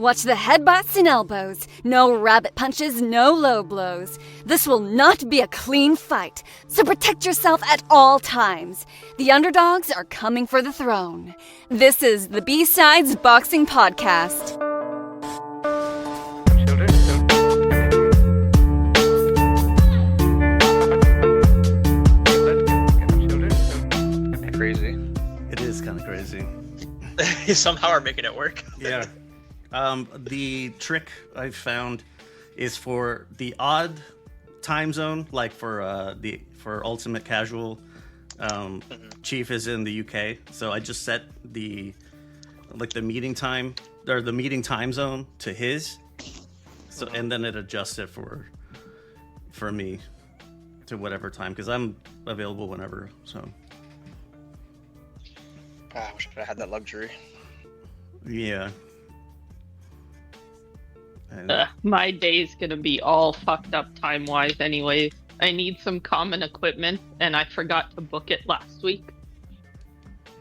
Watch the headbutts and elbows. No rabbit punches, no low blows. This will not be a clean fight, so protect yourself at all times. The underdogs are coming for the throne. This is the B-Sides Boxing Podcast. Crazy. It is kind of crazy. You somehow are making it work. Yeah. The trick I've found is for the odd time zone, like for Ultimate Casual. Chief is in the UK, so I just set the meeting time or the meeting time zone to his. So and then it adjusts it for me to whatever time because I'm available whenever. So. I wish I had that luxury. Yeah. My day's gonna be all fucked up time-wise anyways. I need some common equipment, and I forgot to book it last week.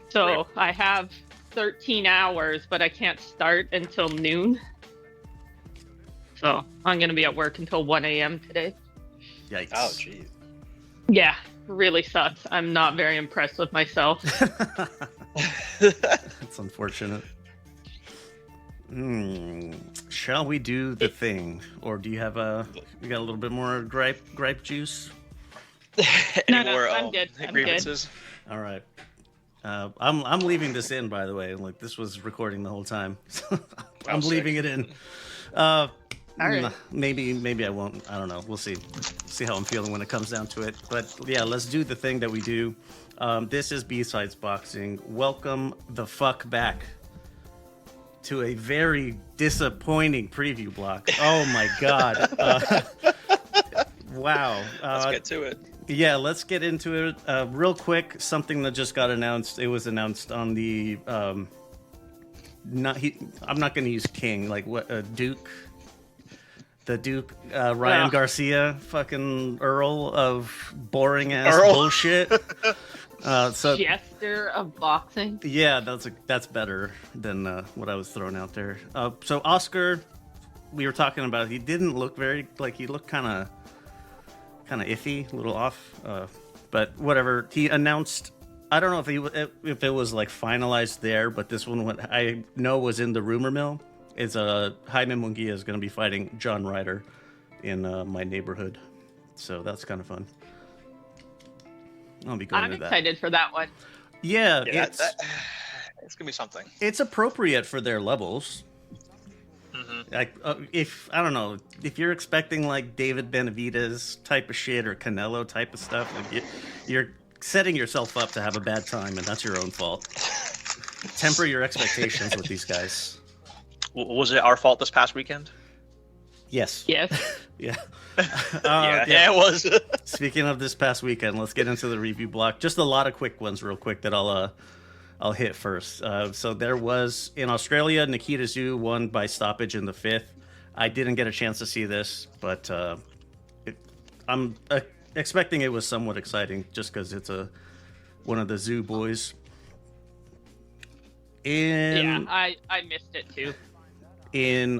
So I have 13 hours, but I can't start until noon. So I'm gonna be at work until 1 a.m. today. Yikes. Oh, jeez. Yeah, really sucks. I'm not very impressed with myself. That's unfortunate. Shall we do the thing, or do you have you got a little bit more gripe juice? No, I'm good. Grievances? All right. I'm leaving this in, by the way. Like this was recording the whole time. I'm leaving it in. All right. Maybe I won't. I don't know. We'll see. See how I'm feeling when it comes down to it. But yeah, let's do the thing that we do. This is B-Sides Boxing. Welcome the fuck back to a very disappointing preview block. Oh my god. Wow. Let's get to it. Yeah, let's get into it. Real quick, something that just got announced. It was announced on the I'm not going to use King, like what Duke. The Duke, Ryan Garcia, fucking Earl of boring ass bullshit. So Jester of boxing. yeah, that's better than what I was throwing out there. So Oscar, we were talking about. He didn't look he looked kind of iffy, a little off. But whatever. He announced. I don't know if it was like finalized there, but this one what I know was in the rumor mill. Is Jaime Munguia is going to be fighting John Ryder in my neighborhood, so that's kind of fun. I'll be going to that. I'm excited for that one. Yeah, it's gonna be something. It's appropriate for their levels. Mm-hmm. Like, if I don't know, if you're expecting like David Benavidez type of shit or Canelo type of stuff, like you're setting yourself up to have a bad time, and that's your own fault. Temper your expectations with these guys. Was it our fault this past weekend? Yes. Yes. Yeah. Yeah, it was. Speaking of this past weekend, let's get into the review block. Just a lot of quick ones real quick that I'll hit first. So there was, in Australia, Nikita Zhu won by stoppage in the 5th. I didn't get a chance to see this, but I'm expecting it was somewhat exciting just because it's one of the Zhu boys. I missed it too. In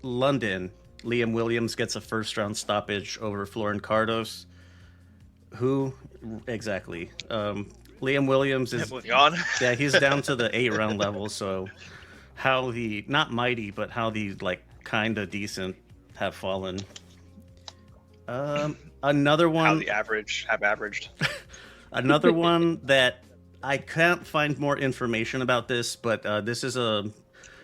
London, Liam Williams gets a first-round stoppage over Florin Cardos. Who exactly? Liam Williams is yeah, he's down to the 8-round level. So how the not mighty, but how the like kind of decent have fallen. Another one. How the average have averaged. Another one that I can't find more information about this, but this is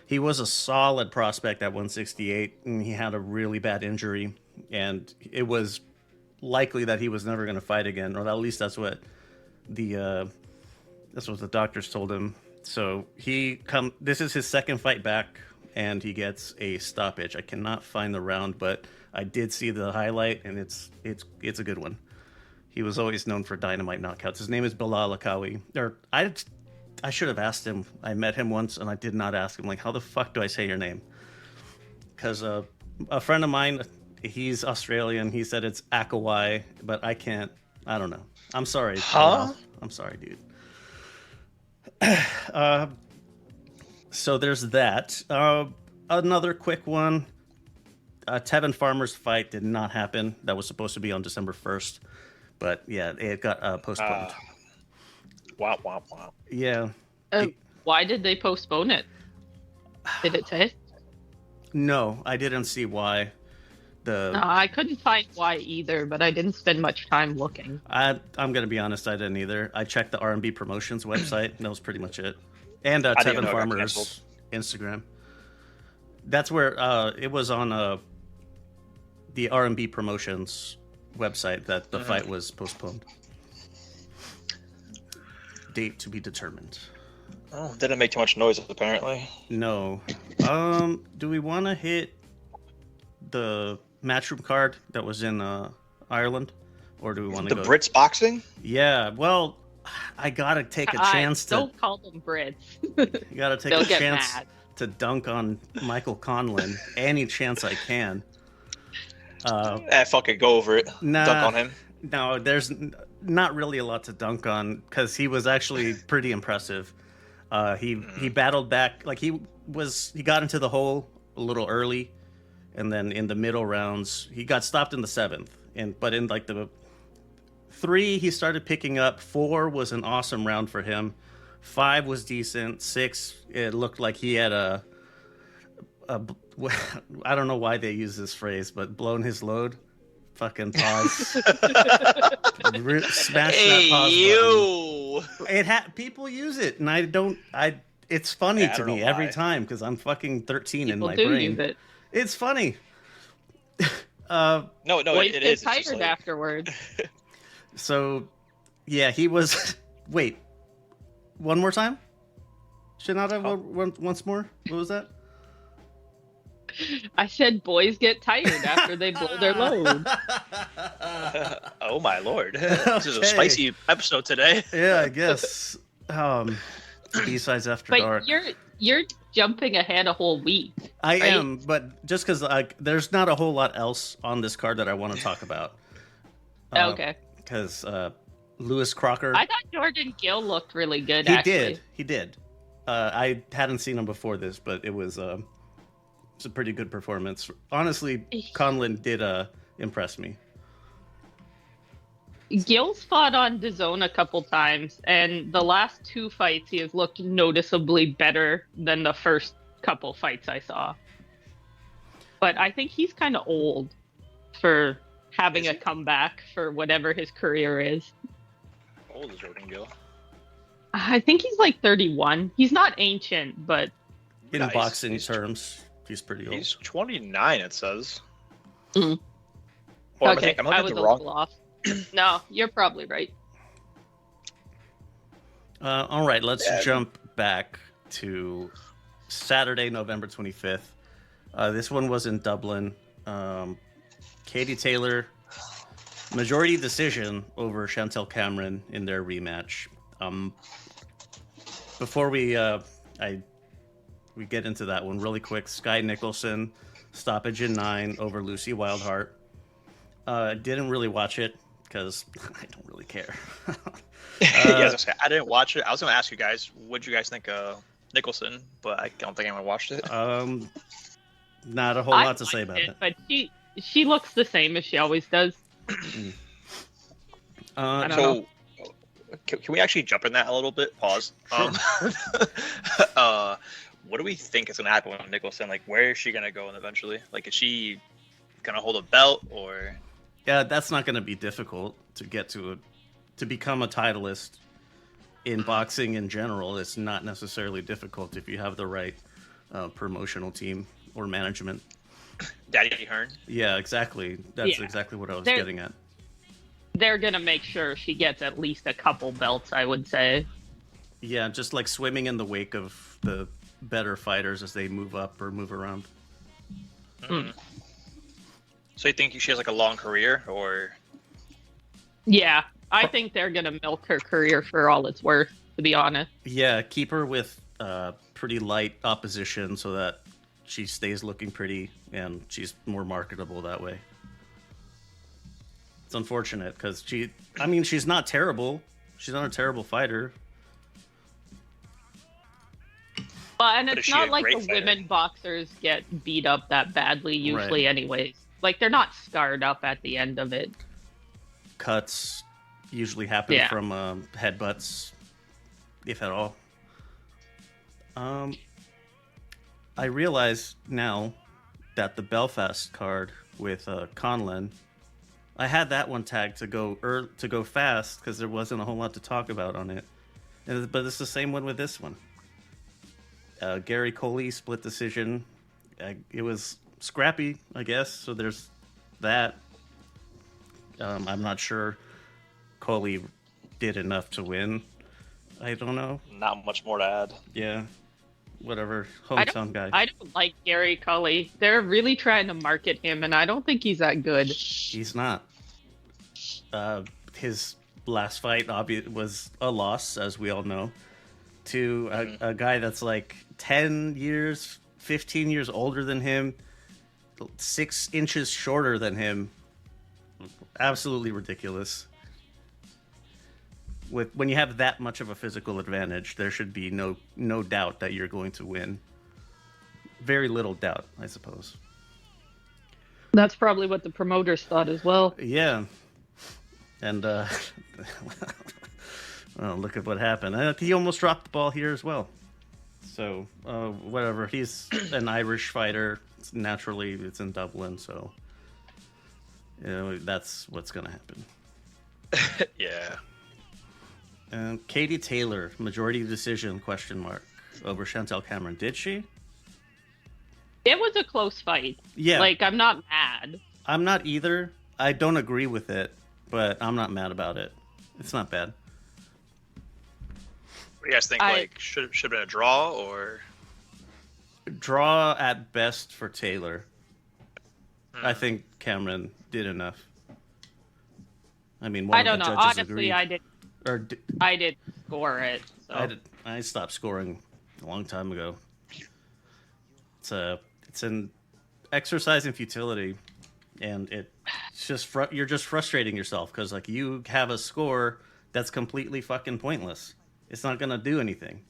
he was a solid prospect at 168, and he had a really bad injury, and it was likely that he was never going to fight again, or at least that's what the doctors told him. So this is his second fight back, and he gets a stoppage. I cannot find the round, but I did see the highlight, and it's a good one. He was always known for dynamite knockouts. His name is Bilal Akkawy. I should have asked him. I met him once, and I did not ask him, like, how the fuck do I say your name? Because a friend of mine, he's Australian. He said it's Akkawy, but I can't. I don't know. I'm sorry. Huh? I'm sorry, dude. So there's that. another quick one. Tevin Farmer's fight did not happen. That was supposed to be on December 1st. But yeah, it got postponed. Wow. Yeah. Why did they postpone it? Did it say? No, I didn't see why. No, I couldn't find why either, but I didn't spend much time looking. I'm gonna be honest, I didn't either. I checked the R&B Promotions website, and that was pretty much it. And Tevin Farmer's Instagram. That's where it was on the R&B Promotions website that the fight was postponed. Date to be determined. Oh, didn't make too much noise apparently. No. Do we want to hit the matchroom card that was in Ireland, or do we want to go the Brits boxing? Yeah. Well, I gotta take a chance to. Don't call them Brits. You gotta take a chance to dunk on Michael Conlon any chance I can. Fuck it, go over it. Nah, dunk on him. No, there's not really a lot to dunk on because he was actually pretty impressive. He battled back, like he got into the hole a little early, and then in the middle rounds he got stopped in the 7th, but in like the 3 he started picking up. 4 was an awesome round for him. 5 was decent. 6, it looked like he had a I don't know why they use this phrase, but blown his load. Fucking pause. Smash that pause button. People use it, and I don't. It's funny to me every time because I'm fucking 13 in my brain. Use it. It's funny. No, it is. Tired afterwards. So, yeah, he was. Wait, one more time? Should not have once more. What was that? I said boys get tired after they blow their load. Oh my lord. This is a spicy episode today. Yeah, I guess. B-sides after dark. You're jumping ahead a whole week. I am, but just because there's not a whole lot else on this card that I want to talk about. Okay. Because Lewis Crocker. I thought Jordan Gill looked really good. He did. I hadn't seen him before this, but it was it's a pretty good performance. Honestly, Conlon did impress me. Gill's fought on DAZN a couple times, and the last 2 fights he has looked noticeably better than the first couple fights I saw. But I think he's kind of old for having a comeback for whatever his career is. How old is Jordan Gill? I think he's like 31. He's not ancient, but in boxing terms, he's pretty old. He's 29, it says. Mm. Okay, I'm looking at the wrong. Off. No, you're probably right. All right, let's jump back to Saturday, November 25th. This one was in Dublin. Katie Taylor, majority decision over Chantel Cameron in their rematch. Before we get into that one really quick, Sky Nicholson, stoppage in 9 over Lucy Wildheart. Didn't really watch it because I don't really care. I didn't watch it. I was going to ask you guys, what did you guys think of Nicholson? But I don't think anyone watched it. Not a whole lot to say about it. But she looks the same as she always does. I don't know. Can we actually jump in that a little bit? Pause. Sure. What do we think is going to happen with Nicholson? Like, where is she going to go eventually? Like, is she going to hold a belt or? Yeah, that's not going to be difficult to get to become a titleist in boxing in general. It's not necessarily difficult if you have the right promotional team or management. Daddy Hearn? Yeah, exactly. That's exactly what I was getting at. They're going to make sure she gets at least a couple belts, I would say. Yeah, just like swimming in the wake of the better fighters as they move up or move around. Mm. So you think she has like a long career, or? Yeah, I think they're going to milk her career for all it's worth, to be honest. Yeah, keep her with pretty light opposition so that she stays looking pretty and she's more marketable that way. It's unfortunate because she's not terrible. She's not a terrible fighter. and But it's is she not a like great the fighter? women boxers get beat up that badly usually Right. anyways. Like, they're not scarred up at the end of it. Cuts usually happen Yeah. from headbutts, if at all. I realize now that the Belfast card with Conlon, I had that one tagged to go fast because there wasn't a whole lot to talk about on it. But it's the same one with this one. Gary Coley split decision. It was scrappy, I guess. So there's that. I'm not sure Coley did enough to win. I don't know. Not much more to add. Yeah. Whatever. I Hometown guy. don't like Gary Cully. They're really trying to market him, and I don't think he's that good. He's not. His last fight was a loss, as we all know, to a guy that's like 10 years, 15 years older than him, 6 inches shorter than him. Absolutely ridiculous. When you have that much of a physical advantage, there should be no doubt that you're going to win. Very little doubt, I suppose. That's probably what the promoters thought as well. Yeah. And well, look at what happened. He almost dropped the ball here as well. So, whatever. He's an Irish fighter. Naturally, it's in Dublin, so that's what's going to happen. Yeah. Katie Taylor, majority decision, over Chantel Cameron. Did she? It was a close fight. Yeah. Like, I'm not mad. I'm not either. I don't agree with it, but I'm not mad about it. It's not bad. What do you guys think? Like, should have been a draw or? Draw at best for Taylor. I think Cameron did enough. I mean, one I don't of the know. judges Honestly, agreed. I did score it. So. I stopped scoring a long time ago. It's an exercise in futility, and it's just you're just frustrating yourself because like you have a score that's completely fucking pointless. It's not gonna do anything.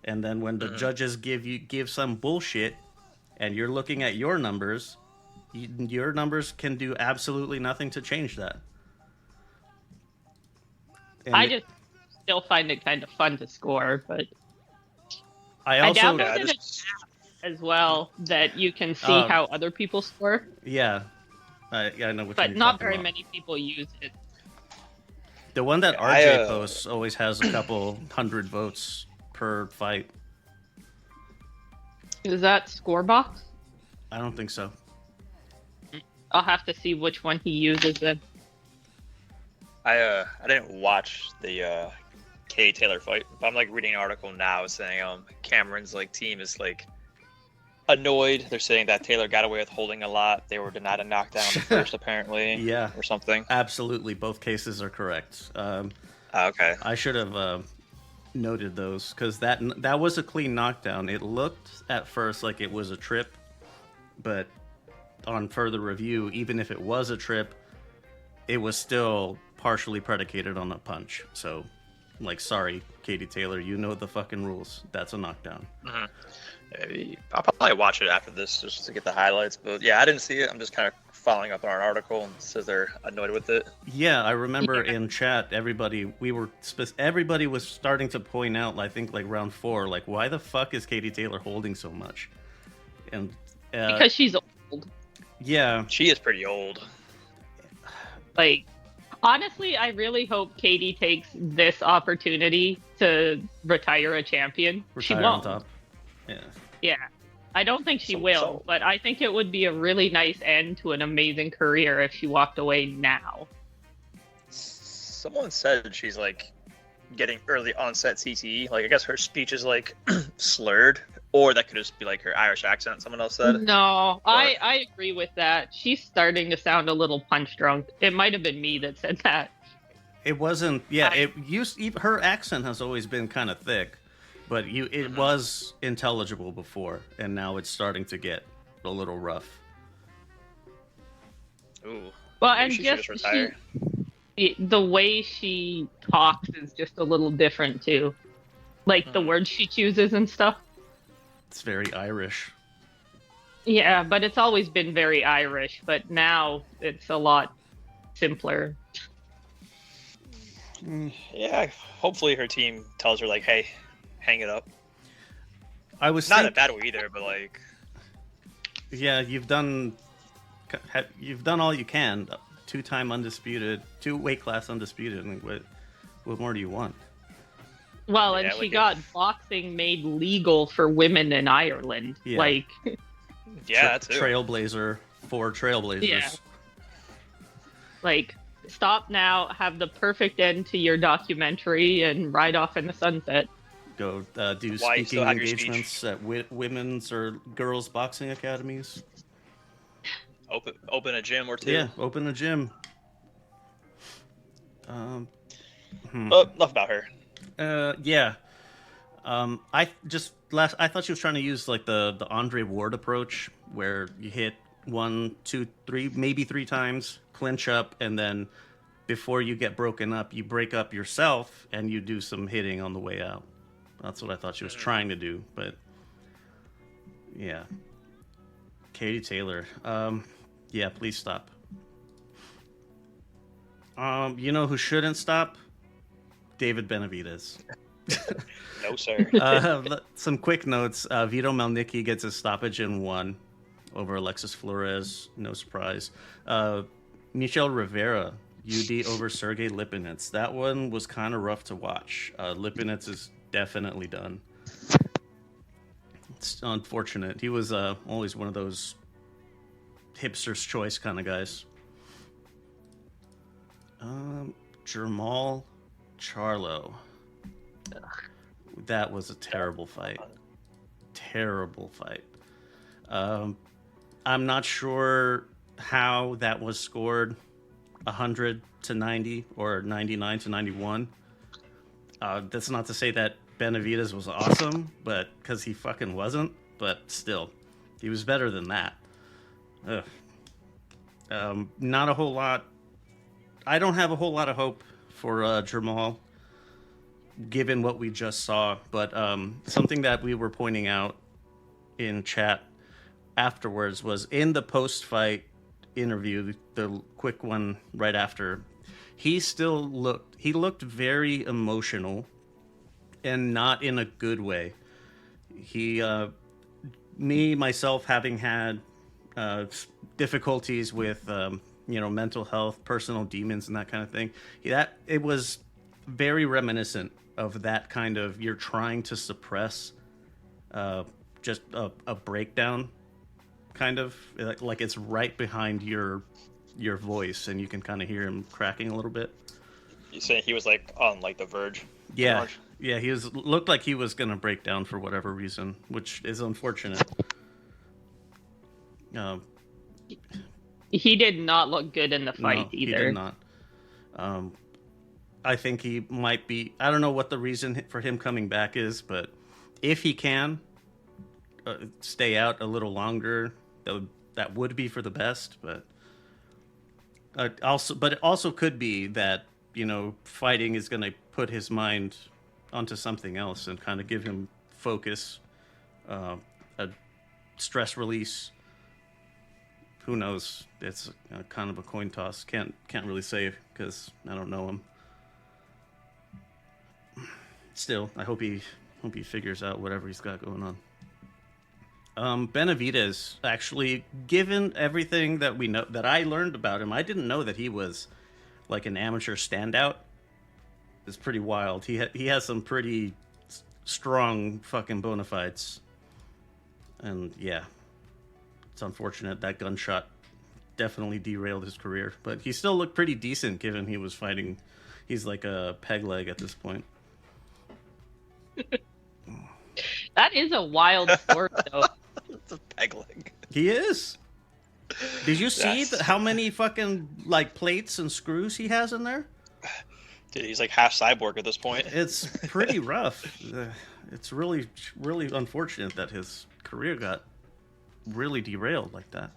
And then when the judges give some bullshit, and you're looking at your numbers, your numbers can do absolutely nothing to change that. And I just still find it kind of fun to score, but I I also downloaded an app as well that you can see how other people score, yeah, I know what but you're not talking very about. many people use it. The one that RJ posts always has a couple hundred votes per fight. Is that Scorebox? I don't think so. I'll have to see which one he uses then. I didn't watch the Kay Taylor fight, but I'm like reading an article now saying Cameron's like team is like annoyed. They're saying that Taylor got away with holding a lot. They were denied a knockdown first apparently. Yeah. Or something. Absolutely, both cases are correct. Okay. I should have noted those because that was a clean knockdown. It looked at first like it was a trip, but on further review, even if it was a trip, it was still partially predicated on a punch. So, like, sorry, Katie Taylor, you know the fucking rules. That's a knockdown. I'll probably watch it after this just to get the highlights. But yeah, I didn't see it. I'm just kind of following up on an article and it says they're annoyed with it. Yeah, I remember in chat, everybody was starting to point out, I think, like round 4, like, why the fuck is Katie Taylor holding so much? And Because she's old. yeah, She is pretty old. Like, honestly, I really hope Katie takes this opportunity to retire a champion. She retire on won't. top. Yeah. Yeah. I don't think she will, So- but I think it would be a really nice end to an amazing career if she walked away now. Someone said she's like getting early onset CTE. Like I guess her speech is like slurred, or that could just be like her Irish accent. Someone else said. No, I agree with that. She's starting to sound a little punch drunk. It might have been me that said that. It wasn't. Yeah, her accent has always been kind of thick, but it was intelligible before, and now it's starting to get a little rough. Ooh. Well, Maybe and she should retire. the way she talks is just a little different too. Like the words she chooses and stuff. It's very Irish. Yeah, but it's always been very Irish, but now it's a lot simpler. Yeah, hopefully her team tells her like, hey, hang it up. I was Not in a bad way either, but like, yeah, you've done all you can. 2-time undisputed, 2 weight class undisputed. I mean, what more do you want? Well, and Yeah, she like got boxing made legal for women in Ireland. Yeah. Like, yeah, that's it. Trailblazer for Trailblazers. Yeah. Like, stop now, have the perfect end to your documentary, and ride off in the sunset. Go do Why you speaking still have your engagements at women's or girls' boxing academies. Open a gym or two. Yeah, open a gym. Oh, enough about her. Yeah. I thought she was trying to use like the Andre Ward approach, where you hit 1, 2, 3, maybe 3 times, clinch up, and then before you get broken up, you break up yourself and you do some hitting on the way out. That's what I thought she was trying to do, but yeah. Katie Taylor. Yeah, please stop. You know who shouldn't stop? David Benavidez. No, sir. Some quick notes. Vito Melnicki gets a stoppage in 1 over Alexis Flores. No surprise. Michel Rivera, UD over Sergey Lipinets. That one was kind of rough to watch. Lipinets is definitely done. It's unfortunate. He was always one of those hipster's choice kind of guys. Jermall Charlo. That was a terrible fight. Terrible fight. I'm not sure how that was scored 100-90 or 99-91. That's not to say that Benavidez was awesome, but because he fucking wasn't. But still, he was better than that. Not a whole lot. I don't have a whole lot of hope for Jermall, given what we just saw. But something that we were pointing out in chat afterwards was in the post-fight interview, the quick one right after, he looked very emotional and not in a good way. Myself having had difficulties with mental health, personal demons, and that kind of thing, it was very reminiscent of that kind of, you're trying to suppress just a breakdown, kind of like it's right behind your voice, and you can kind of hear him cracking a little bit. You saying he was like on like the verge? Yeah, yeah, looked like he was gonna break down for whatever reason, which is unfortunate. He did not look good in the fight either. He did not. I think he might be. I don't know what the reason for him coming back is, but if he can stay out a little longer, that would be for the best. But it also could be that fighting is going to put his mind onto something else and kind of give him focus, a stress release. Who knows? It's kind of a coin toss. Can't really say because I don't know him. Still, I hope he figures out whatever he's got going on. Benavidez, actually, given everything that we know, that I learned about him, I didn't know that he was like an amateur standout. It's pretty wild. He has some pretty strong fucking bona fides, and yeah, it's unfortunate that gunshot definitely derailed his career. But he still looked pretty decent given he was fighting. He's like a peg leg at this point. That is a wild sport, though. It's a peg leg. He is. Did you see how many fucking like plates and screws he has in there? Dude, he's like half cyborg at this point. It's pretty rough. It's really, really unfortunate that his career got really derailed like that.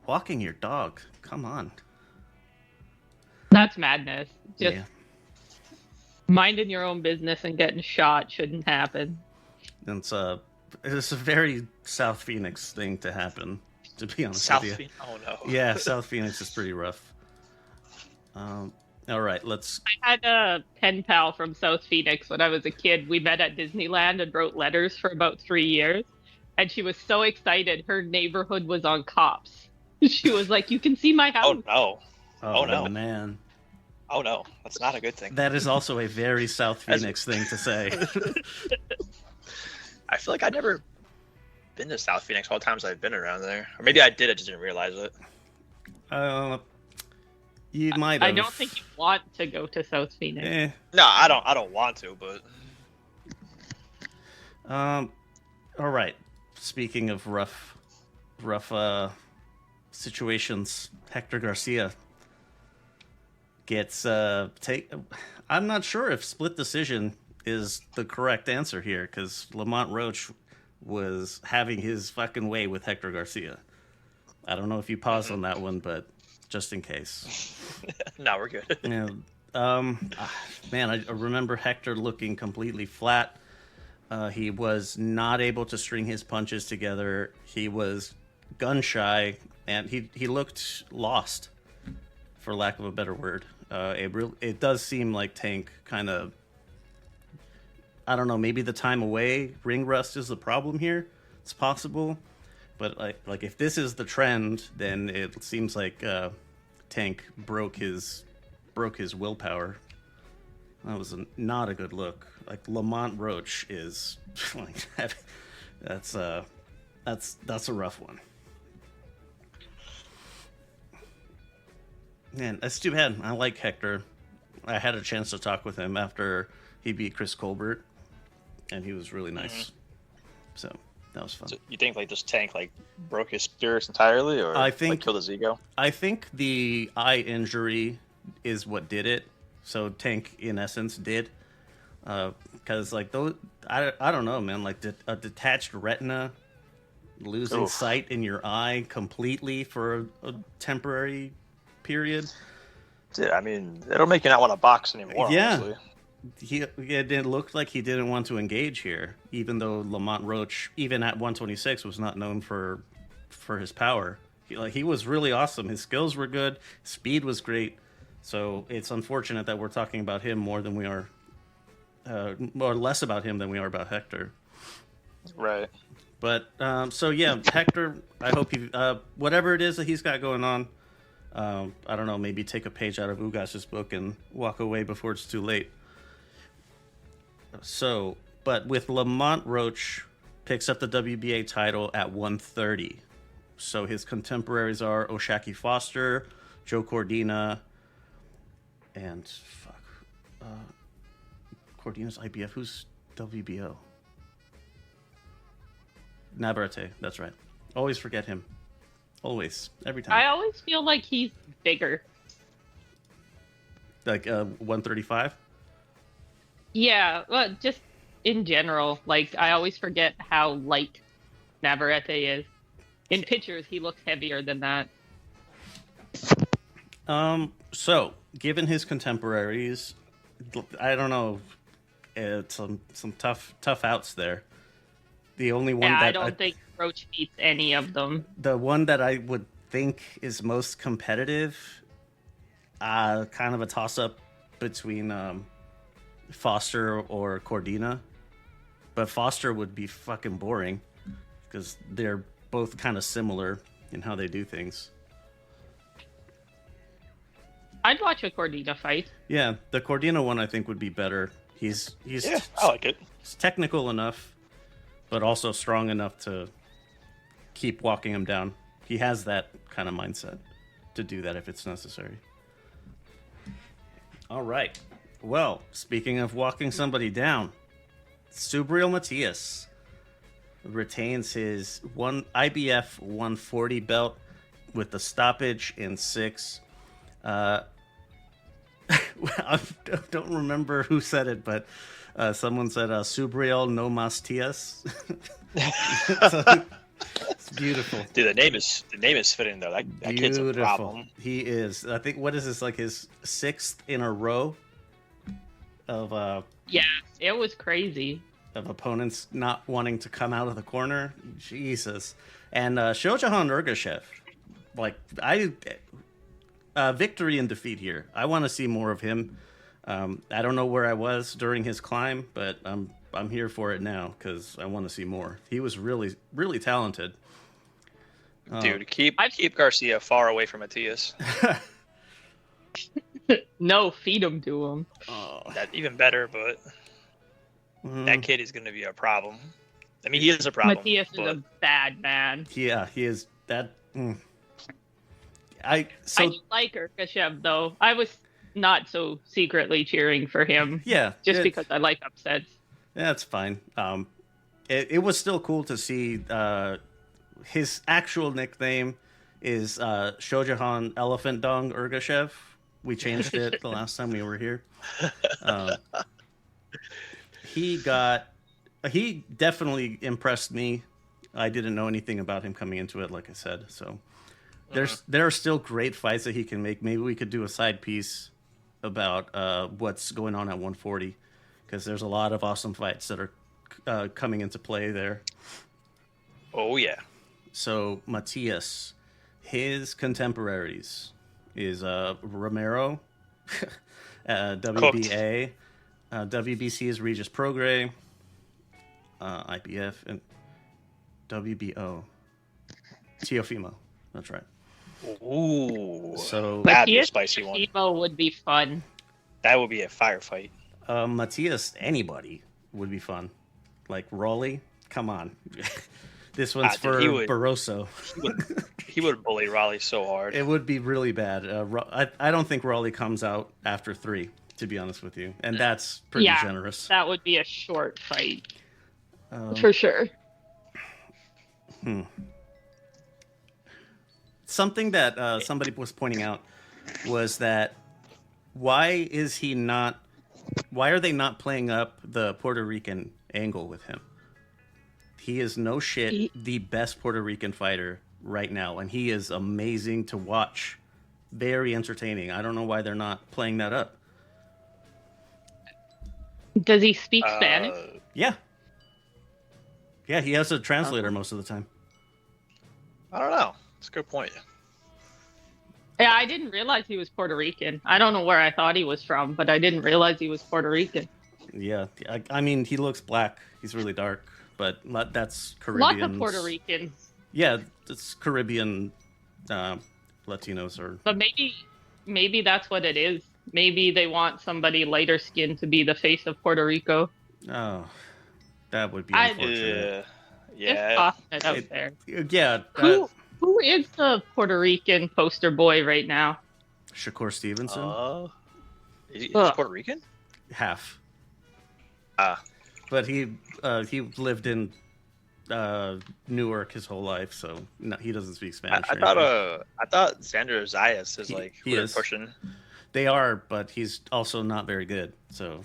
Walking your dog, come on. That's madness. Just Yeah. minding your own business and getting shot shouldn't happen. And it's a very South Phoenix thing to happen, to be honest South with you. Phoenix. Oh no. Yeah, South Phoenix is pretty rough. All right, let's. I had a pen pal from South Phoenix when I was a kid. We met at Disneyland and wrote letters for about 3 years. And she was so excited. Her neighborhood was on cops. She was like, "You can see my house." Oh no. Oh, no. man. Oh no. That's not a good thing. That is also a very South Phoenix thing to say. I feel like I've never been to South Phoenix all the times I've been around there. Or maybe I did, I just didn't realize it. You might have. I don't think you want to go to South Phoenix. No, I don't want to, but All right. Speaking of rough situations, Hector Garcia gets I'm not sure if split decision is the correct answer here, because Lamont Roach was having his fucking way with Hector Garcia. I don't know if you paused on that one, but just in case. no, we're good. Yeah. Man, I remember Hector looking completely flat. He was not able to string his punches together. He was gun shy, and he looked lost, for lack of a better word. It does seem like Tank kind of, I don't know, maybe the time away, ring rust is the problem here. It's possible, but like if this is the trend, then it seems like Tank broke his willpower. That was not a good look. Like Lamont Roach is like that's a rough one. Man, that's too bad. I like Hector. I had a chance to talk with him after he beat Chris Colbert, and he was really nice. Mm-hmm. So that was fun. So you think like this Tank like broke his spirits entirely, or I think like, killed his ego? I think the eye injury is what did it. So Tank, in essence, did. Because like those, I don't know, man. Like a detached retina, losing sight in your eye completely for a temporary period. Yeah, I mean, it'll make you not want to box anymore. Yeah. Honestly. It looked like he didn't want to engage here, even though Lamont Roach, even at 126, was not known for his power. He was really awesome. His skills were good. Speed was great. So it's unfortunate that we're talking about him more than we are, or less about him than we are about Hector. Right. But so yeah, Hector. I hope he, whatever it is that he's got going on, I don't know. Maybe take a page out of Ugas's book and walk away before it's too late. So, but with Lamont Roach picks up the WBA title at 130. So his contemporaries are O'Shaquie Foster, Joe Cordina, and Cordina's IBF. Who's WBO? Navarrete. That's right. Always forget him. Always. Every time. I always feel like he's bigger. Like 135? Yeah, well, just in general, like I always forget how light Navarrete is. In pictures, he looks heavier than that. So, given his contemporaries, I don't know, some tough outs there. The only one that I don't think Roach beats any of them. The one that I would think is most competitive, kind of a toss-up between Foster or Cordina. But Foster would be fucking boring because they're both kind of similar in how they do things. I'd watch a Cordina fight. Yeah, the Cordina one I think would be better. He's I like it. He's technical enough, but also strong enough to keep walking him down. He has that kind of mindset to do that if it's necessary. All right. Well, speaking of walking somebody down, Subriel Matias retains his IBF 140 belt with the stoppage in 6. I don't remember who said it, but someone said Subriel no mas tias. So, it's beautiful. Dude, the name is fitting though. That kid's a problem. He is. I think what is this, like his 6th in a row of Yeah, it was crazy. of opponents not wanting to come out of the corner. Jesus. And Shojahan Ergashev, victory and defeat here. I want to see more of him. I don't know where I was during his climb, but I'm here for it now because I want to see more. He was really, really talented. Dude, keep Garcia far away from Matias. No, feed him to him. Oh. That's even better, but that kid is going to be a problem. I mean, he is a problem. Matias is a bad man. Yeah, he is. That. I do like Ergashev, though. I was not so secretly cheering for him. Yeah, just because I like upsets. That's fine. It was still cool to see. His actual nickname is Shojahan Elephant Dong Ergashev. We changed it the last time we were here. He definitely impressed me. I didn't know anything about him coming into it, like I said. So there are still great fights that he can make. Maybe we could do a side piece about what's going on at 140, because there's a lot of awesome fights that are coming into play there. Oh yeah. So Matias, his contemporaries is Romero, WBA, WBC is Regis Prograis, IPF, and WBO, Teofimo. That's right. Ooh. So that'd be a spicy one. Teofimo would be fun. That would be a firefight. Matias, anybody would be fun. Like Raleigh, come on. This one's for Barroso. He would bully Raleigh so hard. It would be really bad. I don't think Raleigh comes out after 3, to be honest with you. And that's pretty generous. That would be a short fight. For sure. Something that somebody was pointing out was that why are they not playing up the Puerto Rican angle with him? He is no shit the best Puerto Rican fighter right now, and he is amazing to watch. Very entertaining. I don't know why they're not playing that up. Does he speak Spanish? Yeah. Yeah, he has a translator most of the time. I don't know. That's a good point. Yeah, I didn't realize he was Puerto Rican. I don't know where I thought he was from, but I didn't realize he was Puerto Rican. Yeah, I mean, he looks black. He's really dark, but that's Caribbean. Lots of Puerto Ricans. Yeah, it's Caribbean Latinos or. But maybe that's what it is. Maybe they want somebody lighter skinned to be the face of Puerto Rico. Oh, that would be unfortunate. Yeah. Just tossing it out there. Yeah. Who is the Puerto Rican poster boy right now? Shakur Stevenson. Is Puerto Rican? Half. Ah. But he lived in Newark his whole life, so no, he doesn't speak Spanish. I thought Sandor Zayas is who they're pushing. They are, but he's also not very good. So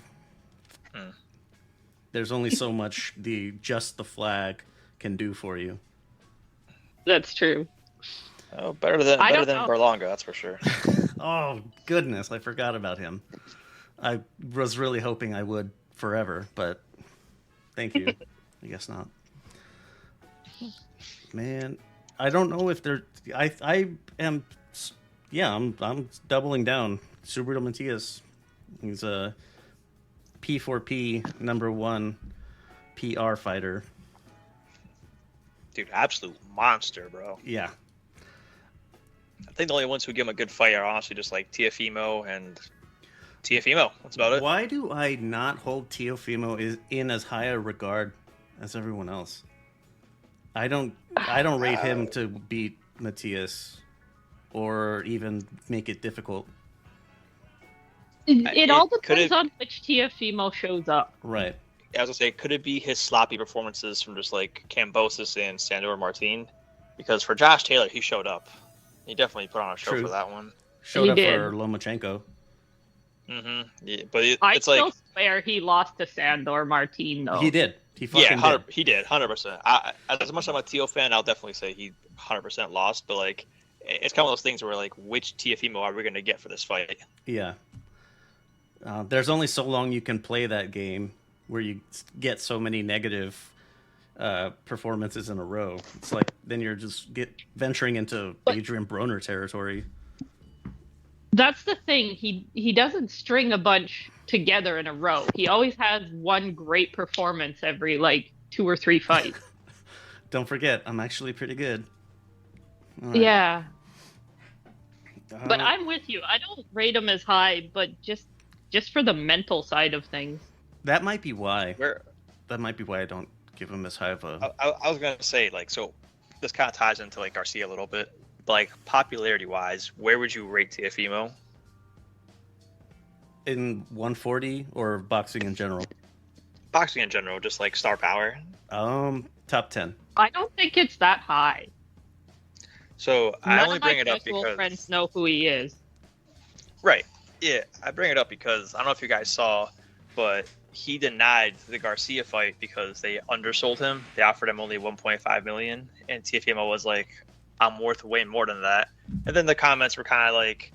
there's only so much just the flag can do for you. That's true. Oh, better than Berlanga, that's for sure. Oh goodness, I forgot about him. I was really hoping I would forever, but thank you. I guess not. Man, I don't know if they're. I am. Yeah, I'm doubling down. Subriel Matias. He's a P4P #1 PR fighter. Dude, absolute monster, bro. Yeah. I think the only ones who give him a good fight are honestly just like Teofimo and Teofimo. That's about it. Why do I not hold Teofimo in as high a regard as everyone else? I don't rate him to beat Matias or even make it difficult. It all depends on which Teofimo shows up. Right. I was gonna say, could it be his sloppy performances from just like Cambosis and Sandor Martin? Because for Josh Taylor, he showed up. He definitely put on a show for that one. Showed up for Lomachenko. Mm-hmm. Yeah, but I still swear he lost to Sandor Martin, though. He did. He fucking did. He did, 100%. As much as I'm a Teo fan, I'll definitely say he 100% lost. But like, it's kind of those things where like, which Teofimo are we gonna get for this fight? Yeah. There's only so long you can play that game where you get so many negative performances in a row. It's like then you're just venturing into Adrian Broner territory. That's the thing. He doesn't string a bunch together in a row. He always has one great performance every like 2 or 3 fights. Don't forget, I'm actually pretty good. Right. Yeah. But I'm with you. I don't rate him as high, but just for the mental side of things. That might be why. That might be why I don't give him as high of a... I was gonna say, like, so this kind of ties into like Garcia a little bit. But, like, popularity wise, where would you rate Teofimo? In 140 or boxing in general? Boxing in general, just like star power. Top 10. I don't think it's that high. So I only bring it up because none of my friends know who he is. Right. Yeah, I bring it up because I don't know if you guys saw, but he denied the Garcia fight because they undersold him. They offered him only 1.5 million, and Teofimo was like, "I'm worth way more than that." And then the comments were kind of like,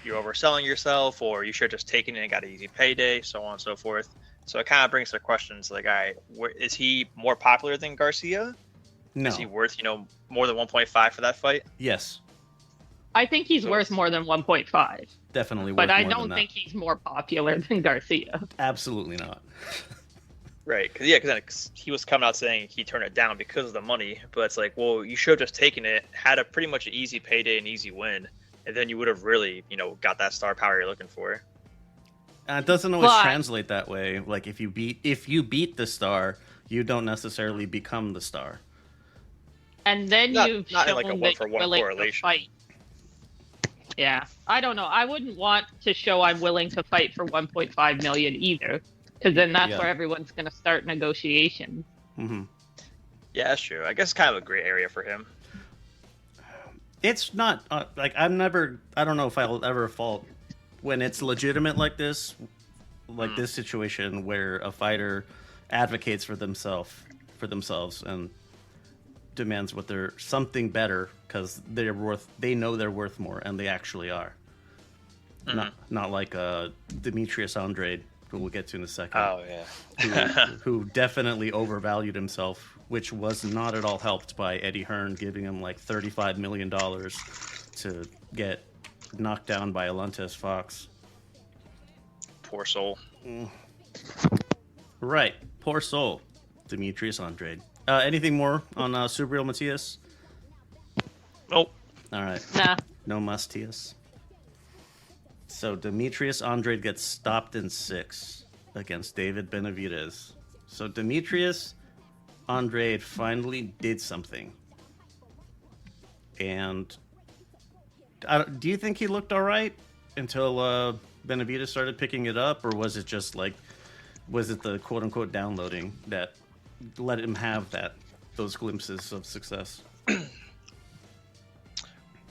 "You're overselling yourself," or "You should have just taken it and got an easy payday," so on and so forth. So it kind of brings the questions like, all right, is he more popular than Garcia? No. Is he worth, more than 1.5 for that fight? Yes. I think he's worth more than 1.5. Definitely worth but I more don't than think that. he's more popular than Garcia. Absolutely not. Right, because then he was coming out saying he turned it down because of the money, but it's like, well, you should have just taken it, had a pretty much an easy payday and easy win, and then you would have really, got that star power you're looking for. It doesn't always translate that way. Like if you beat the star, you don't necessarily become the star. And then you've not shown like a that you're one-for-one willing correlation. to fight. Yeah, I don't know. I wouldn't want to show I'm willing to fight for 1.5 million either, because then that's where everyone's going to start negotiations. Mm-hmm. Yeah, that's true. I guess it's kind of a gray area for him. It's not like I don't know if I'll ever fault when it's legitimate like this, this situation where a fighter advocates for themselves and demands something better because they know they're worth more, and they actually are. Mm-hmm. Not like Benavidez-Andrade, who we'll get to in a second. Oh yeah. who definitely overvalued himself, which was not at all helped by Eddie Hearn giving him like $35 million to get knocked down by Alontes Fox. Poor soul. Right, poor soul. Benavidez-Andrade. Anything more on Subriel Matias? Nope. All right. Nah. No Matias. So Benavidez-Andrade gets stopped in 6 against David Benavidez. So Benavidez-Andrade finally did something. And do you think he looked all right until Benavidez started picking it up, or was it just was it the quote-unquote downloading that let him have those glimpses of success?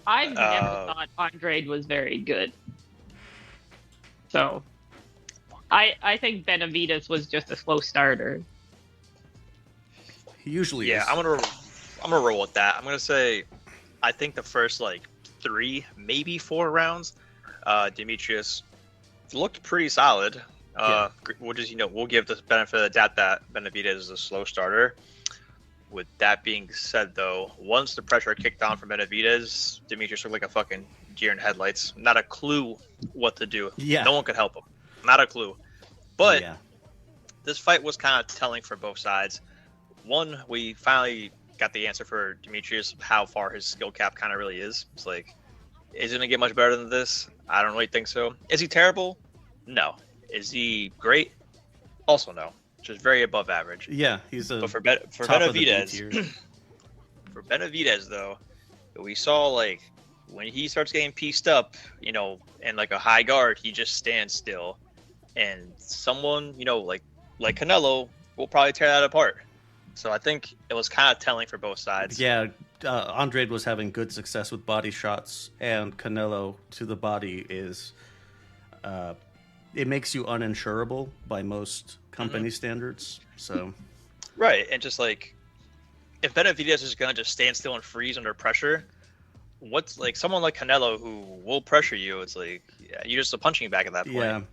I've never thought Andrade was very good. So, I think Benavidez was just a slow starter. He usually is. I'm gonna roll with that. I'm gonna say, I think the first 3, maybe 4 rounds, Demetrius looked pretty solid. We'll just we'll give the benefit of the doubt that Benavidez is a slow starter. With that being said, though, once the pressure kicked on from Benavidez, Demetrius looked like a fucking deer in headlights. Not a clue what to do. Yeah. No one could help him. Not a clue. But this fight was kind of telling for both sides. One, we finally got the answer for Demetrius, how far his skill cap kind of really is. It's like, is it going to get much better than this? I don't really think so. Is he terrible? No. Is he great? Also no. Just very above average. Yeah, he's but for Benavidez, for Benavidez though, we saw when he starts getting pieced up, and a high guard, he just stands still, and someone like Canelo will probably tear that apart. So I think it was kind of telling for both sides. Yeah, Andrade was having good success with body shots, and Canelo to the body is, it makes you uninsurable by most company standards. So, right, and just if Benavidez is gonna just stand still and freeze under pressure, what's someone like Canelo who will pressure you? It's you're just a punching bag at that point.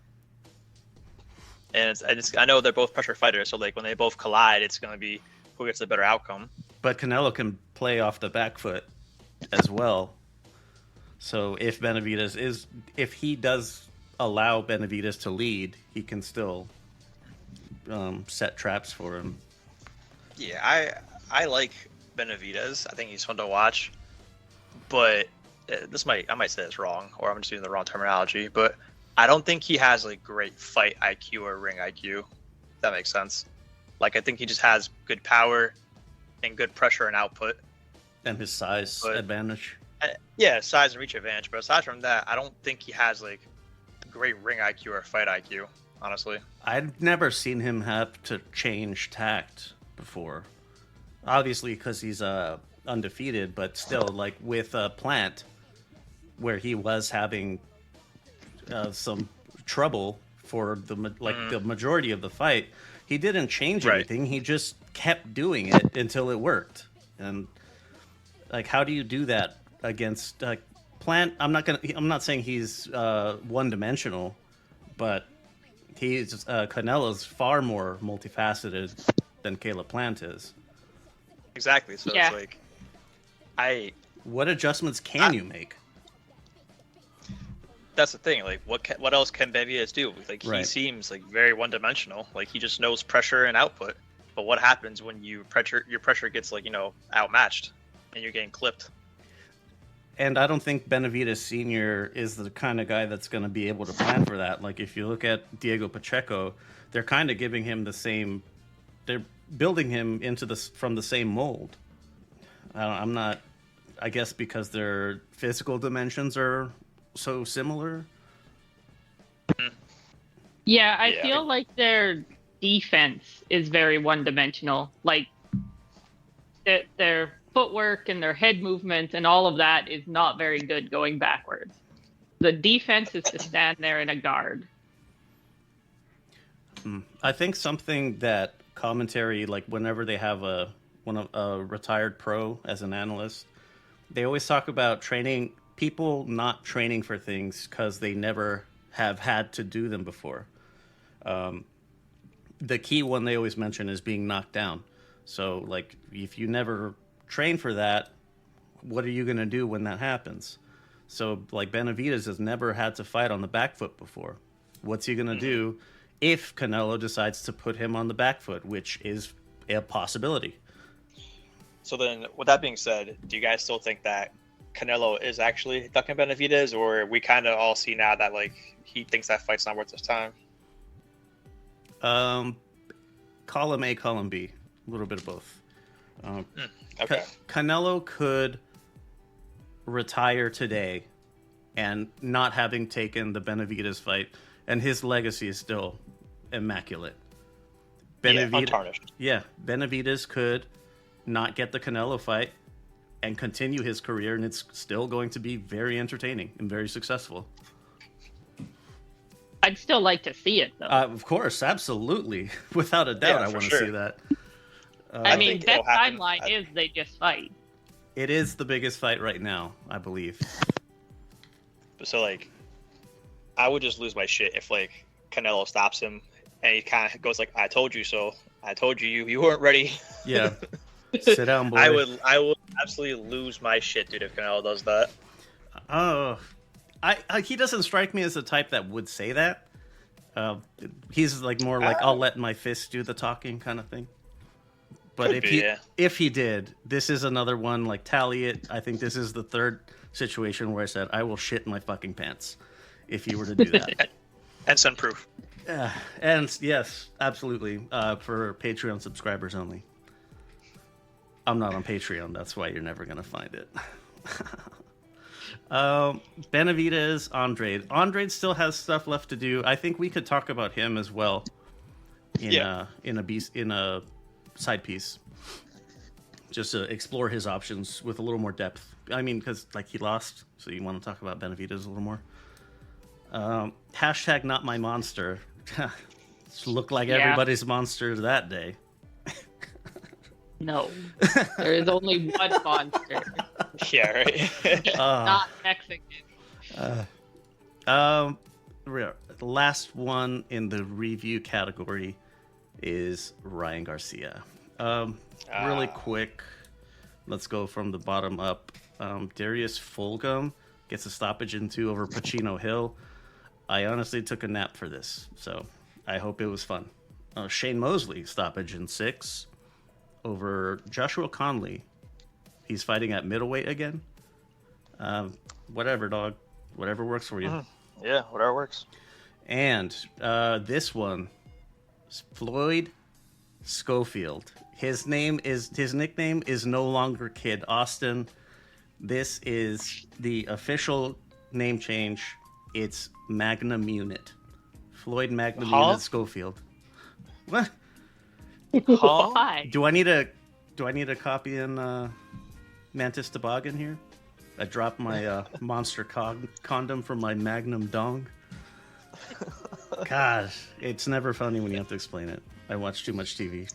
And I know they're both pressure fighters, so like when they both collide, it's going to be who gets the better outcome. But Canelo can play off the back foot as well. So if he does allow Benavidez to lead, he can still set traps for him. Yeah, I like Benavidez. I think he's fun to watch. But I might say this wrong, or I'm just using the wrong terminology, but I don't think he has like great fight IQ or ring IQ. If that makes sense. Like I think he just has good power and good pressure and output. And his size advantage. Yeah, size and reach advantage. But aside from that, I don't think he has like great ring IQ or fight IQ, honestly. I've never seen him have to change tact before. Obviously because he's undefeated, but still, like with Plant, where he was having some trouble for the majority of the fight, he didn't change anything. He just kept doing it until it worked. And like, how do you do that against Plant? I'm not saying he's one-dimensional, but Canelo's far more multifaceted than Caleb Plant is. Exactly. So yeah. It's like, what adjustments can you make? That's the thing. Like, what else can Benavidez do? Like, he Right. seems like very one-dimensional. Like, he just knows pressure and output. But what happens when your pressure gets like outmatched and you're getting clipped? And I don't think Benavidez Sr. is the kind of guy that's going to be able to plan for that. Like, if you look at Diego Pacheco, they're kind of giving him the same. They're building him from the same mold. I'm not. I guess because their physical dimensions are so similar. Yeah, I feel like their defense is very one-dimensional. Like their footwork and their head movement and all of that is not very good going backwards. The defense is to stand there in a guard. I think something that commentary, like whenever they have a retired pro as an analyst, they always talk about people not training for things because they never have had to do them before. The key one they always mention is being knocked down. So, like, if you never train for that, what are you going to do when that happens? So, like, Benavidez has never had to fight on the back foot before. What's he going to do if Canelo decides to put him on the back foot, which is a possibility? So then, with that being said, do you guys still think that Canelo is actually ducking Benavidez, or we kind of all see now that like he thinks that fight's not worth his time? Column A, column B, a little bit of both. Okay. Canelo could retire today and not having taken the Benavidez fight, and his legacy is still immaculate. Untarnished. Yeah, Benavidez could not get the Canelo fight and continue his career, and it's still going to be very entertaining and very successful. I'd still like to see it, though. Of course, absolutely. Without a doubt, I want to see that. I mean, think best it'll happen. timeline is they just fight. It is the biggest fight right now, I believe. So, like, I would just lose my shit if, like, Canelo stops him and he kind of goes like, I told you so. I told you you weren't ready. Yeah. Sit down, boy. I would absolutely lose my shit, dude, if Canelo does that. Oh, he doesn't strike me as the type that would say that. He's like more like I'll let my fist do the talking kind of thing. But if he did, this is another one, like, tally it. I think this is the third situation where I said I will shit my fucking pants if he were to do that. And send proof. And yes, absolutely, for Patreon subscribers only. I'm not on Patreon, that's why you're never gonna find it. Benavidez-Andrade. Andrade still has stuff left to do. I think we could talk about him as well in a side piece, just to explore his options with a little more depth. I mean, because like he lost, so you want to talk about Benavidez a little more. Hashtag not my monster. Looked like everybody's monster that day. No, there is only one monster. Yeah, right. Not Mexican. the last one in the review category is Ryan Garcia. Really quick, let's go from the bottom up. Darius Fulgham gets a stoppage in 2 over Pacino Hill. I honestly took a nap for this, so I hope it was fun. Shane Mosley stoppage in 6 over Joshua Conley. He's fighting at middleweight again. Whatever, dog. Whatever works for you. Yeah, whatever works. And this one, Floyd Schofield. His nickname is no longer Kid Austin. This is the official name change. It's Magnum Unit. Floyd Magnum Unit Schofield. What? Why? Do I need a copy in Mantis Toboggan here? I dropped my monster condom from my Magnum dong. Gosh, it's never funny when you have to explain it. I watch too much TV.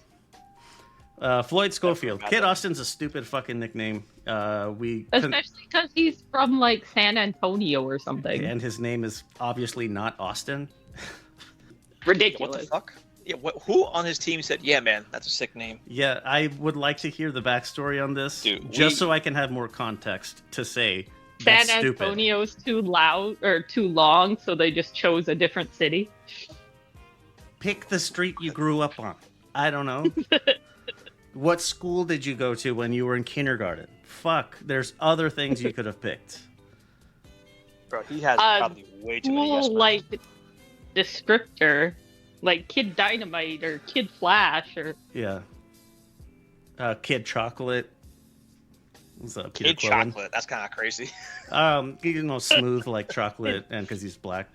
Floyd Schofield. Kid Austin's a stupid fucking nickname. Especially because he's from like San Antonio or something. And his name is obviously not Austin. Ridiculous. What the fuck? Yeah, who on his team said, "Yeah, man, that's a sick name"? Yeah, I would like to hear the backstory on this, so I can have more context to say that's San Antonio's too loud or too long, so they just chose a different city. Pick the street you grew up on. I don't know. What school did you go to when you were in kindergarten? Fuck, there's other things you could have picked. Bro, he has probably way too many yes men. Like descriptor, like Kid Dynamite or Kid Flash or Kid Chocolate. What's up, Kid Chocolate? That's kind of crazy. Smooth like chocolate, and because he's black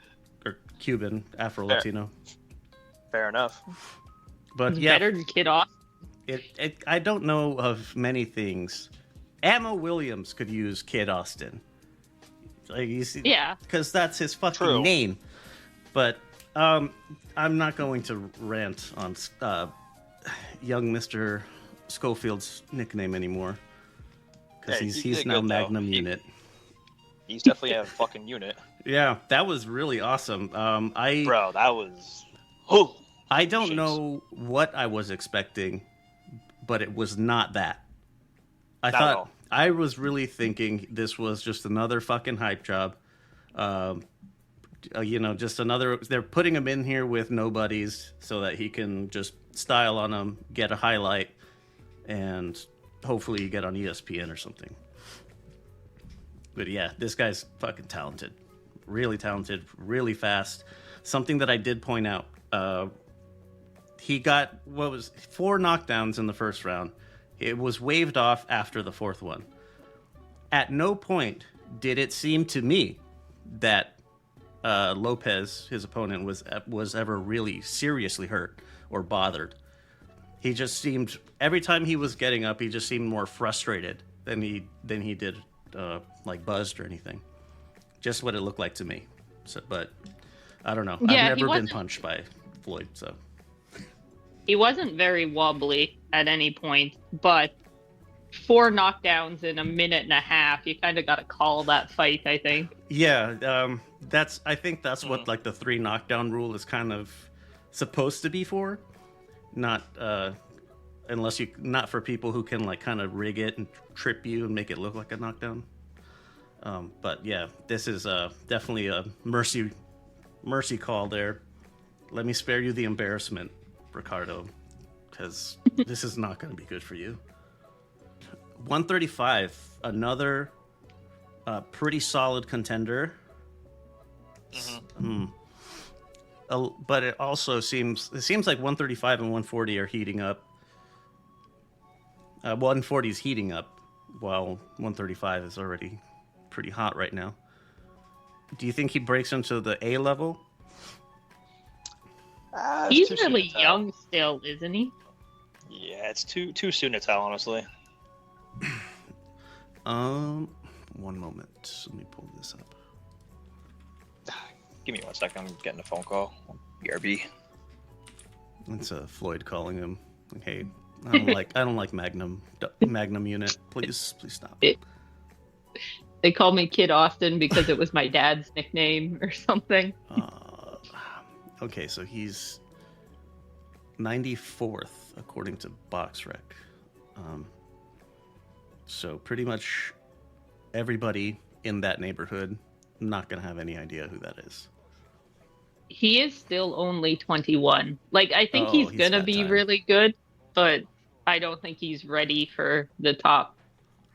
or Cuban, Afro-Latino. Fair enough. But it's yeah, better than Kid Austin. I don't know of many things. Ammo Williams could use Kid Austin. Like because that's his fucking name. But I'm not going to rant on young Mr. Schofield's nickname anymore. Because he's now Magnum Unit. He's definitely a fucking unit. Yeah, that was really awesome. Bro, that was... I don't know what I was expecting, but it was not that. I was really thinking this was just another fucking hype job. Just another... They're putting him in here with nobodies so that he can just style on them, get a highlight, and hopefully you get on ESPN or something. But yeah, this guy's fucking talented. Really talented, really fast. Something that I did point out, he got 4 knockdowns in the first round. It was waved off after the 4th one. At no point did it seem to me that Lopez, his opponent, was ever really seriously hurt or bothered. He just seemed, every time he was getting up, he just seemed more frustrated than he did buzzed or anything. Just what it looked like to me. So, but I don't know. Yeah, I've never been punched by Floyd, so. He wasn't very wobbly at any point, but 4 knockdowns in a minute and a half, you kind of got to call that fight, I think. Yeah, I think that's what the 3 knockdown rule is kind of supposed to be for. Not not for people who can kind of rig it and trip you and make it look like a knockdown. But yeah, this is definitely a mercy call there. Let me spare you the embarrassment, Ricardo, because this is not going to be good for you. 135, another pretty solid contender. But it also seems like 135 and 140 are heating up. 140 is heating up, while 135 is already pretty hot right now. Do you think he breaks into the A level? He's really young still, isn't he? Yeah, it's too soon to tell, honestly. 1 moment. Let me pull this up. Give me 1 second. I'm getting a phone call. BRB. It's Floyd calling him. Like, hey, I don't like Magnum Unit. Please stop. They call me Kid Austin because it was my dad's nickname or something. Okay, so he's 94th according to BoxRec. So pretty much everybody in that neighborhood not gonna have any idea who that is. He is still only 21. Like, I think Oh, he's he's gonna got be time. really good, but I don't think he's ready for the top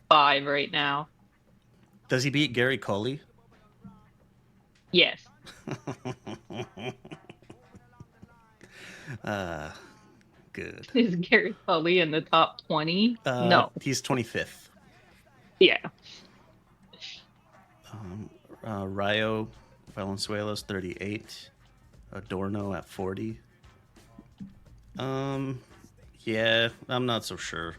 5 right now. Does he beat Gary Coley? Yes. Good. Is Gary Cully in the top 20? No. He's 25th. Yeah. Rayo Valenzuela's 38. Adorno at 40. Yeah, I'm not so sure.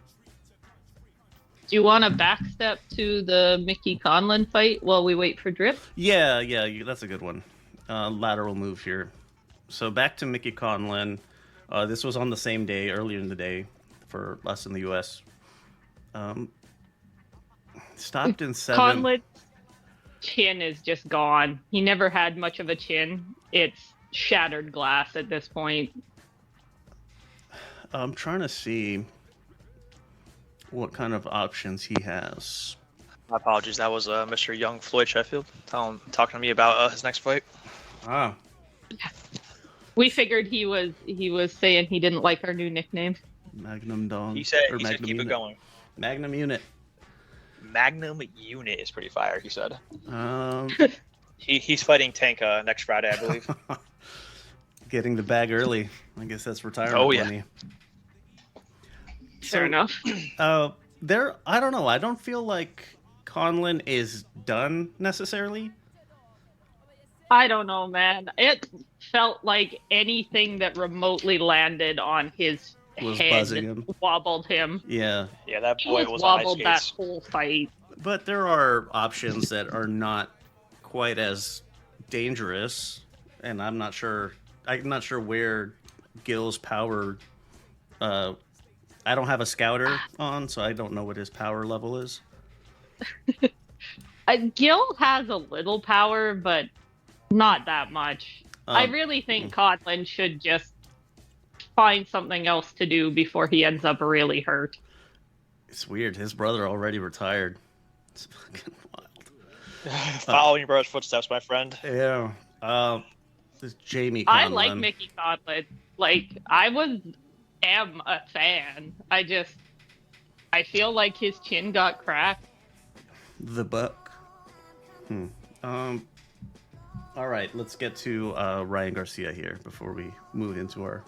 Do you want to backstep to the Mickey Conlon fight while we wait for Drip? Yeah, that's a good one. Lateral move here. So back to Mickey Conlon. This was on the same day, earlier in the day, for us in the U.S. Stopped in 7. Conlon's chin is just gone. He never had much of a chin. It's shattered glass at this point. I'm trying to see what kind of options he has. My apologies. That was Mr. Young Floyd Sheffield talking to me about his next fight. Ah, We figured he was saying he didn't like our new nickname. Magnum Dong. He said Magnum keep Unit. it going. Magnum Unit. Magnum Unit is pretty fire, he said. Um, He's fighting Tank next Friday, I believe. getting the bag early. I guess that's retirement Oh, yeah. money. Fair enough. I don't know. I don't feel like Conlon is done necessarily. I don't know, man. It felt like anything that remotely landed on his Was head buzzing him. wobbled him. Yeah, Yeah, that He boy was was on ice wobbled that skates. whole fight. but there are options that are not quite as dangerous, and I'm not sure where Gil's power. I don't have a scouter on, so I don't know what his power level is. Gil has a little power, but not that much. I really think Conlon should just find something else to do before he ends up really hurt. It's weird. His brother already retired. It's fucking wild. Follow in your brother's footsteps, my friend. Yeah. This is Jamie Conlon. I like Mickey Conlon. Like, am a fan. I feel like his chin got cracked. The Buck. All right, let's get to Ryan Garcia here before we move into our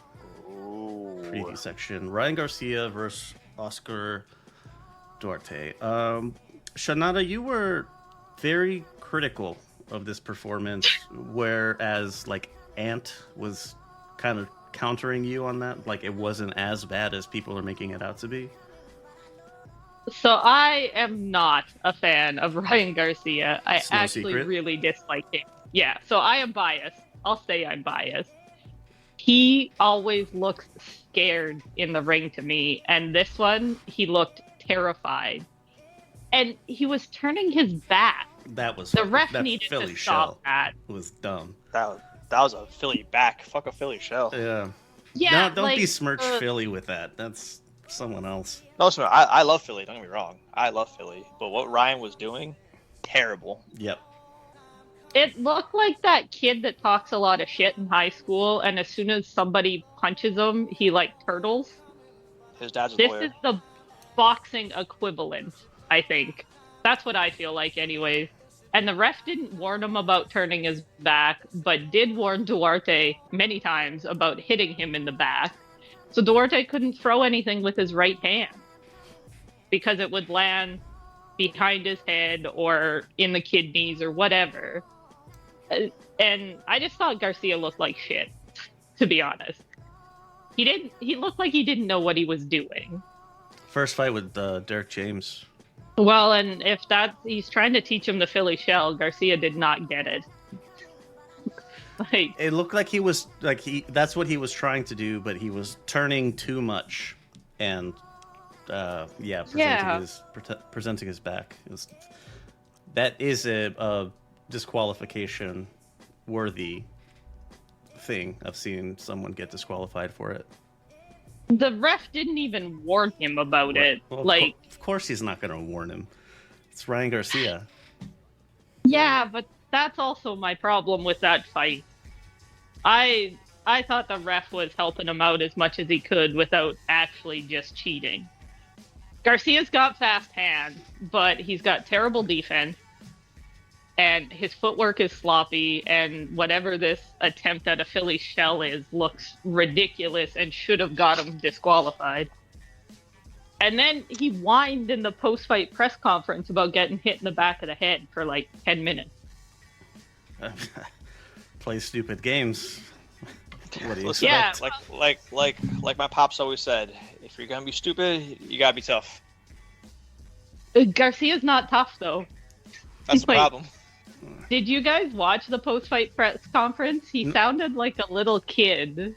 preview section. Ryan Garcia versus Oscar Duarte. Shanada, you were very critical of this performance, whereas like Ant was kind of countering you on that. Like it wasn't as bad as people are making it out to be. So I am not a fan of Ryan Garcia. I It's no actually secret. really dislike him. Yeah, so I am biased. I'll say I'm biased. He always looks scared in the ring to me, and this one, he looked terrified. And he was turning his back. That was The ref that needed Philly to stop shell that. was dumb. That was a Philly back. Fuck a Philly shell. Yeah. Yeah, No, don't like, besmirch Philly with that. That's someone else. No, listen, I love Philly. Don't get me wrong. I love Philly. But what Ryan was doing, terrible. Yep. It looked like that kid that talks a lot of shit in high school, and as soon as somebody punches him, he like turtles. His dad's a This lawyer. is the boxing equivalent, I think. That's what I feel like, anyways. And the ref didn't warn him about turning his back, but did warn Duarte many times about hitting him in the back. So Duarte couldn't throw anything with his right hand because it would land behind his head or in the kidneys or whatever. And I just thought Garcia looked like shit, to be honest. He looked like he didn't know what he was doing. First fight with Derek James. Well, and if he's trying to teach him the Philly shell, Garcia did not get it. Like, It looked like that's what he was trying to do, but he was turning too much and presenting his back. That is a disqualification worthy thing of seeing someone get disqualified for it. The ref didn't even warn him about it. Well, Like, of course he's not going to warn him. It's Ryan Garcia. yeah, but that's also my problem with that fight. I thought the ref was helping him out as much as he could without actually just cheating. Garcia's got fast hands, but he's got terrible defense, and his footwork is sloppy, and whatever this attempt at a Philly shell is looks ridiculous and should have got him disqualified. And then he whined in the post-fight press conference about getting hit in the back of the head for like 10 minutes. Play stupid games. What do you Listen, Yeah. like my pops always said, if you're gonna be stupid, you gotta be tough. Garcia's not tough, though. That's the Wait. problem. Did you guys watch the post-fight press conference? He sounded like a little kid.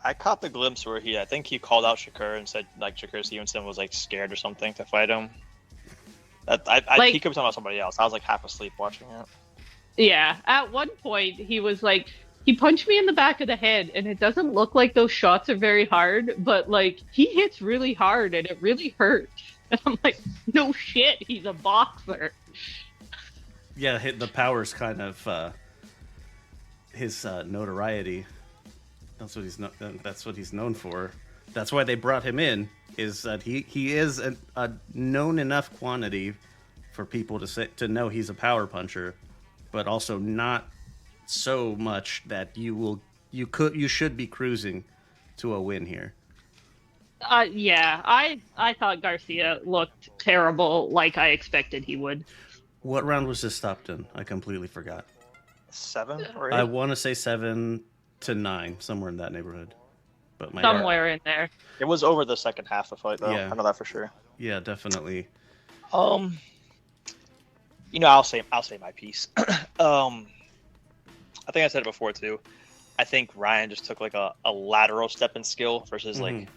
I caught the glimpse where I think he called out Shakur and said like Shakur Stevenson was like scared or something to fight him. He could be talking about somebody else. I was like half asleep watching it. Yeah, at one point he was like, he punched me in the back of the head, and it doesn't look like those shots are very hard, but like he hits really hard and it really hurts. And I'm like, no shit, he's a boxer. Yeah, the power's kind of his notoriety. That's what he's known for. That's why they brought him in. Is that he is a known enough quantity for people to know he's a power puncher, but also not so much that you should be cruising to a win here. Yeah, I thought Garcia looked terrible, like I expected he would. What round was this stopped in? I completely forgot. 7 or 8? I want to say 7 to 9, somewhere in that neighborhood. But Somewhere in there. It was over the second half of the fight, though. Yeah. I know that for sure. Yeah, definitely. I'll say my piece. I think I said it before too. I think Ryan just took like a lateral step in skill versus like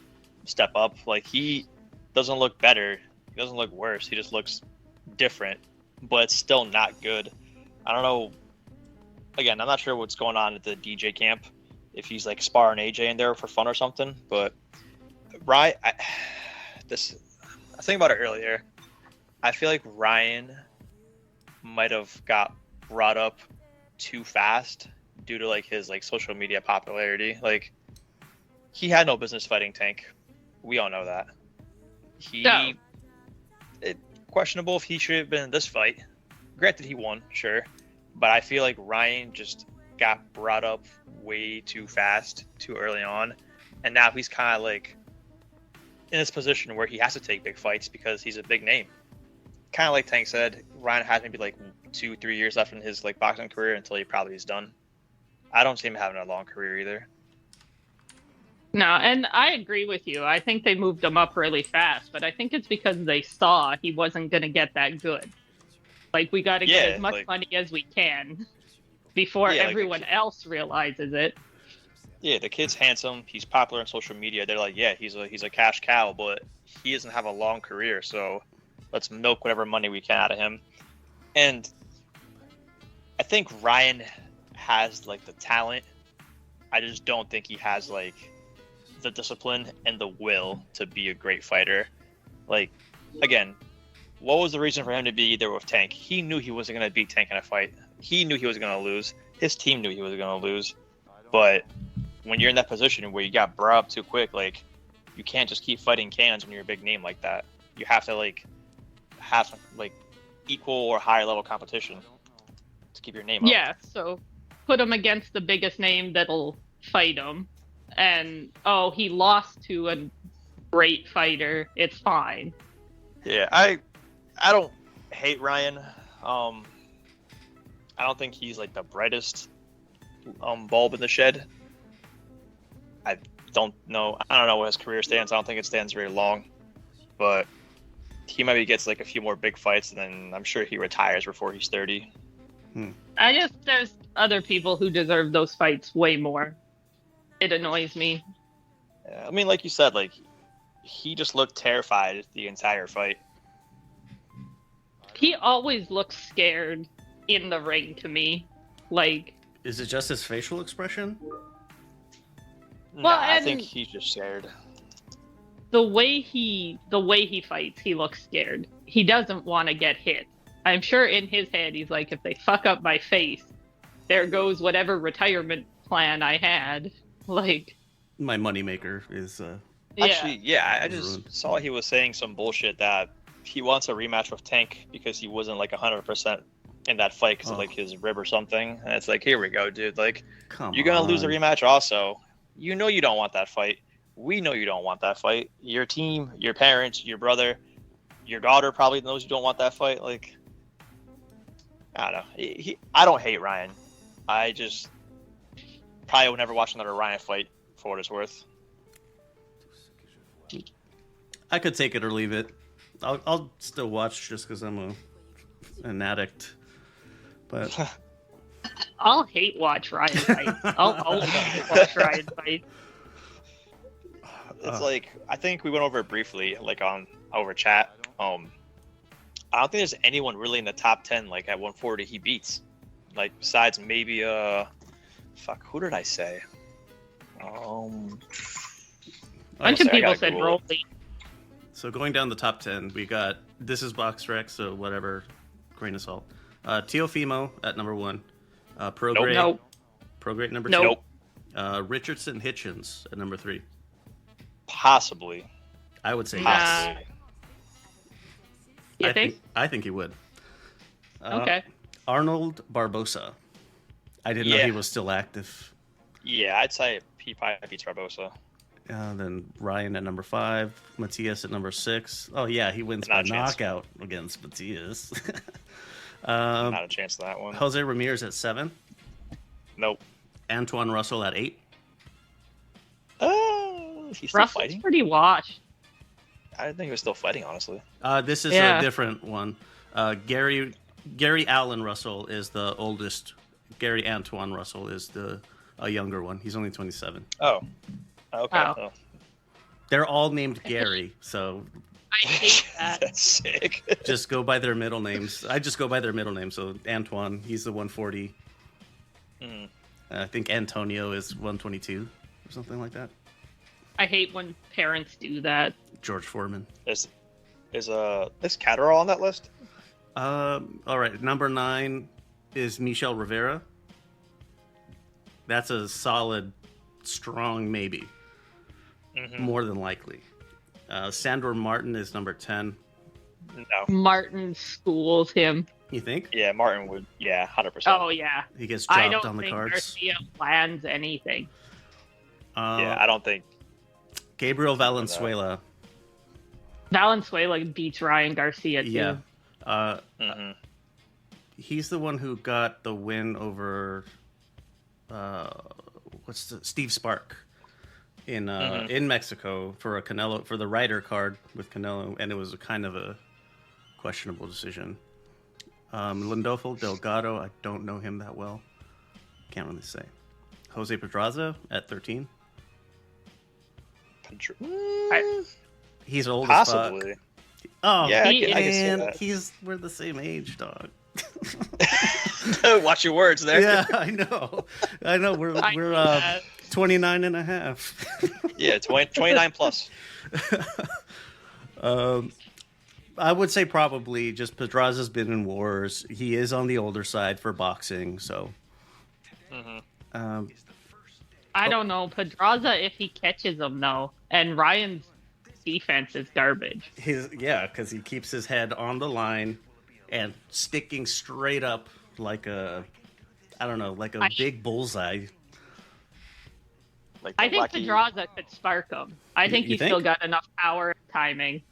step up. Like he doesn't look better. He doesn't look worse. He just looks different, but it's still not good. I don't know. Again, I'm not sure what's going on at the DJ camp. If he's like sparring AJ in there for fun or something, but Ryan, I was thinking about it earlier. I feel like Ryan might have got brought up too fast due to like his like social media popularity. Like he had no business fighting Tank. We all know that. Questionable if he should have been in this fight. Granted, he won, sure, but I feel like Ryan just got brought up way too fast, too early on, and now he's kind of like in this position where he has to take big fights because he's a big name. Kind of like Tank said, Ryan has maybe like 2-3 years left in his like boxing career until he probably is done. I don't see him having a long career either. No, and I agree with you. I think they moved him up really fast, but I think it's because they saw he wasn't going to get that good. Like, we got to get as much money as we can before everyone else realizes it. Yeah, the kid's handsome. He's popular on social media. They're like, yeah, he's a cash cow, but he doesn't have a long career, so let's milk whatever money we can out of him. And I think Ryan has like the talent. I just don't think he has like the discipline and the will to be a great fighter. Like, again, what was the reason for him to be there with Tank? He knew he wasn't going to beat Tank in a fight. He knew he was going to lose. His team knew he was going to lose. But when you're in that position where you got brought up too quick, like, you can't just keep fighting cans when you're a big name like that. You have to like have like equal or higher level competition to keep your name up. Yeah, so put him against the biggest name that'll fight him. And, he lost to a great fighter. It's fine. Yeah, I don't hate Ryan. I don't think he's like the brightest bulb in the shed. I don't know where his career stands. I don't think it stands very long. But he maybe gets like a few more big fights, and then I'm sure he retires before he's 30. There's other people who deserve those fights way more. It annoys me. I mean, like you said, like he just looked terrified the entire fight. He always looks scared in the ring to me. Like, Is it just his facial expression? Nah, I and- think he's just scared. The way he fights, he looks scared. He doesn't want to get hit. I'm sure in his head he's like, if they fuck up my face, there goes whatever retirement plan I had. Like, My moneymaker is. Actually, yeah, I just Ruined. saw he was saying some bullshit that he wants a rematch with Tank because he wasn't like 100% in that fight because of like his rib or something. And it's like, here we go, dude. Like, Come you're gonna lose the on. rematch also. You know you don't want that fight. We know you don't want that fight. Your team, your parents, your brother, your daughter probably knows you don't want that fight. Like, I don't know. I don't hate Ryan. I just probably would never watch another Ryan fight for what it's worth. I could take it or leave it. I'll still watch just because I'm an addict. But I'll hate watch Ryan fight. I'll always hate watch Ryan fight. It's like, I think we went over it briefly, like over chat. I don't think there's anyone really in the top 10, like at 140 he beats. Like besides maybe who did I say? Bunch of I people gotta said Google it. Rolly. so going down the top 10, we got This Is Box Rec, so whatever, grain of salt. Teofimo at number 1. Prograis. Nope. Prograis number Nope. 2. Richardson Hitchens at number 3. Possibly. I would say Nah. yes. Possibly. You think? I think he would. Okay. Arnold Barbosa. I didn't know Yeah. he was still active. Yeah, I'd say he probably beats Barbosa. Then Ryan at number 5. Matias at number 6. Oh, yeah, he wins by Not a chance. knockout against Matias. Not a chance of that one. Jose Ramirez at 7. Nope. Antoine Russell at 8. He's still Russell's fighting? pretty washed. I didn't think he was still fighting, honestly. This is Yeah. a different one. Gary Allen Russell is the oldest. Gary Antoine Russell is the younger one. He's only 27. Oh. Okay. Wow. Oh. They're all named Gary, so I hate that. That's sick. just go by their middle names. I just go by their middle names. So Antoine, he's the 140. Mm. I think Antonio is 122 or something like that. I hate when parents do that. George Foreman. Is Catterall on that list? All right, number 9 is Michel Rivera. That's a solid, strong maybe. Mm-hmm. More than likely. Sandor Martin is number 10. No. Martin schools him. You think? Yeah, Martin would. Yeah, 100%. Oh yeah. He gets I dropped don't on the think cards. Garcia plans anything. Yeah, I don't think. Gabriel Valenzuela. Valenzuela beats Ryan Garcia too. Yeah. Mhm. He's the one who got the win over Steve Spark in Mexico for the Ryder card with Canelo, and it was a kind of a questionable decision. Lindolfo Delgado, I don't know him that well. Can't really say. Jose Pedraza at 13. He's old as Possibly. fuck. Oh, Yeah, I can see man, that. we're the same age, dog. Watch your words there. Yeah, I know. We're I we're know that. 29 and a half. Yeah, 29 plus. I would say probably just Pedraza's been in wars. He is on the older side for boxing, so. Mhm. I don't know. Pedraza, if he catches him though, and Ryan's defense is garbage. Because he keeps his head on the line and sticking straight up like a big bullseye. Like I the think wacky- Pedraza could spark him. I think you he's think? still got enough power and timing.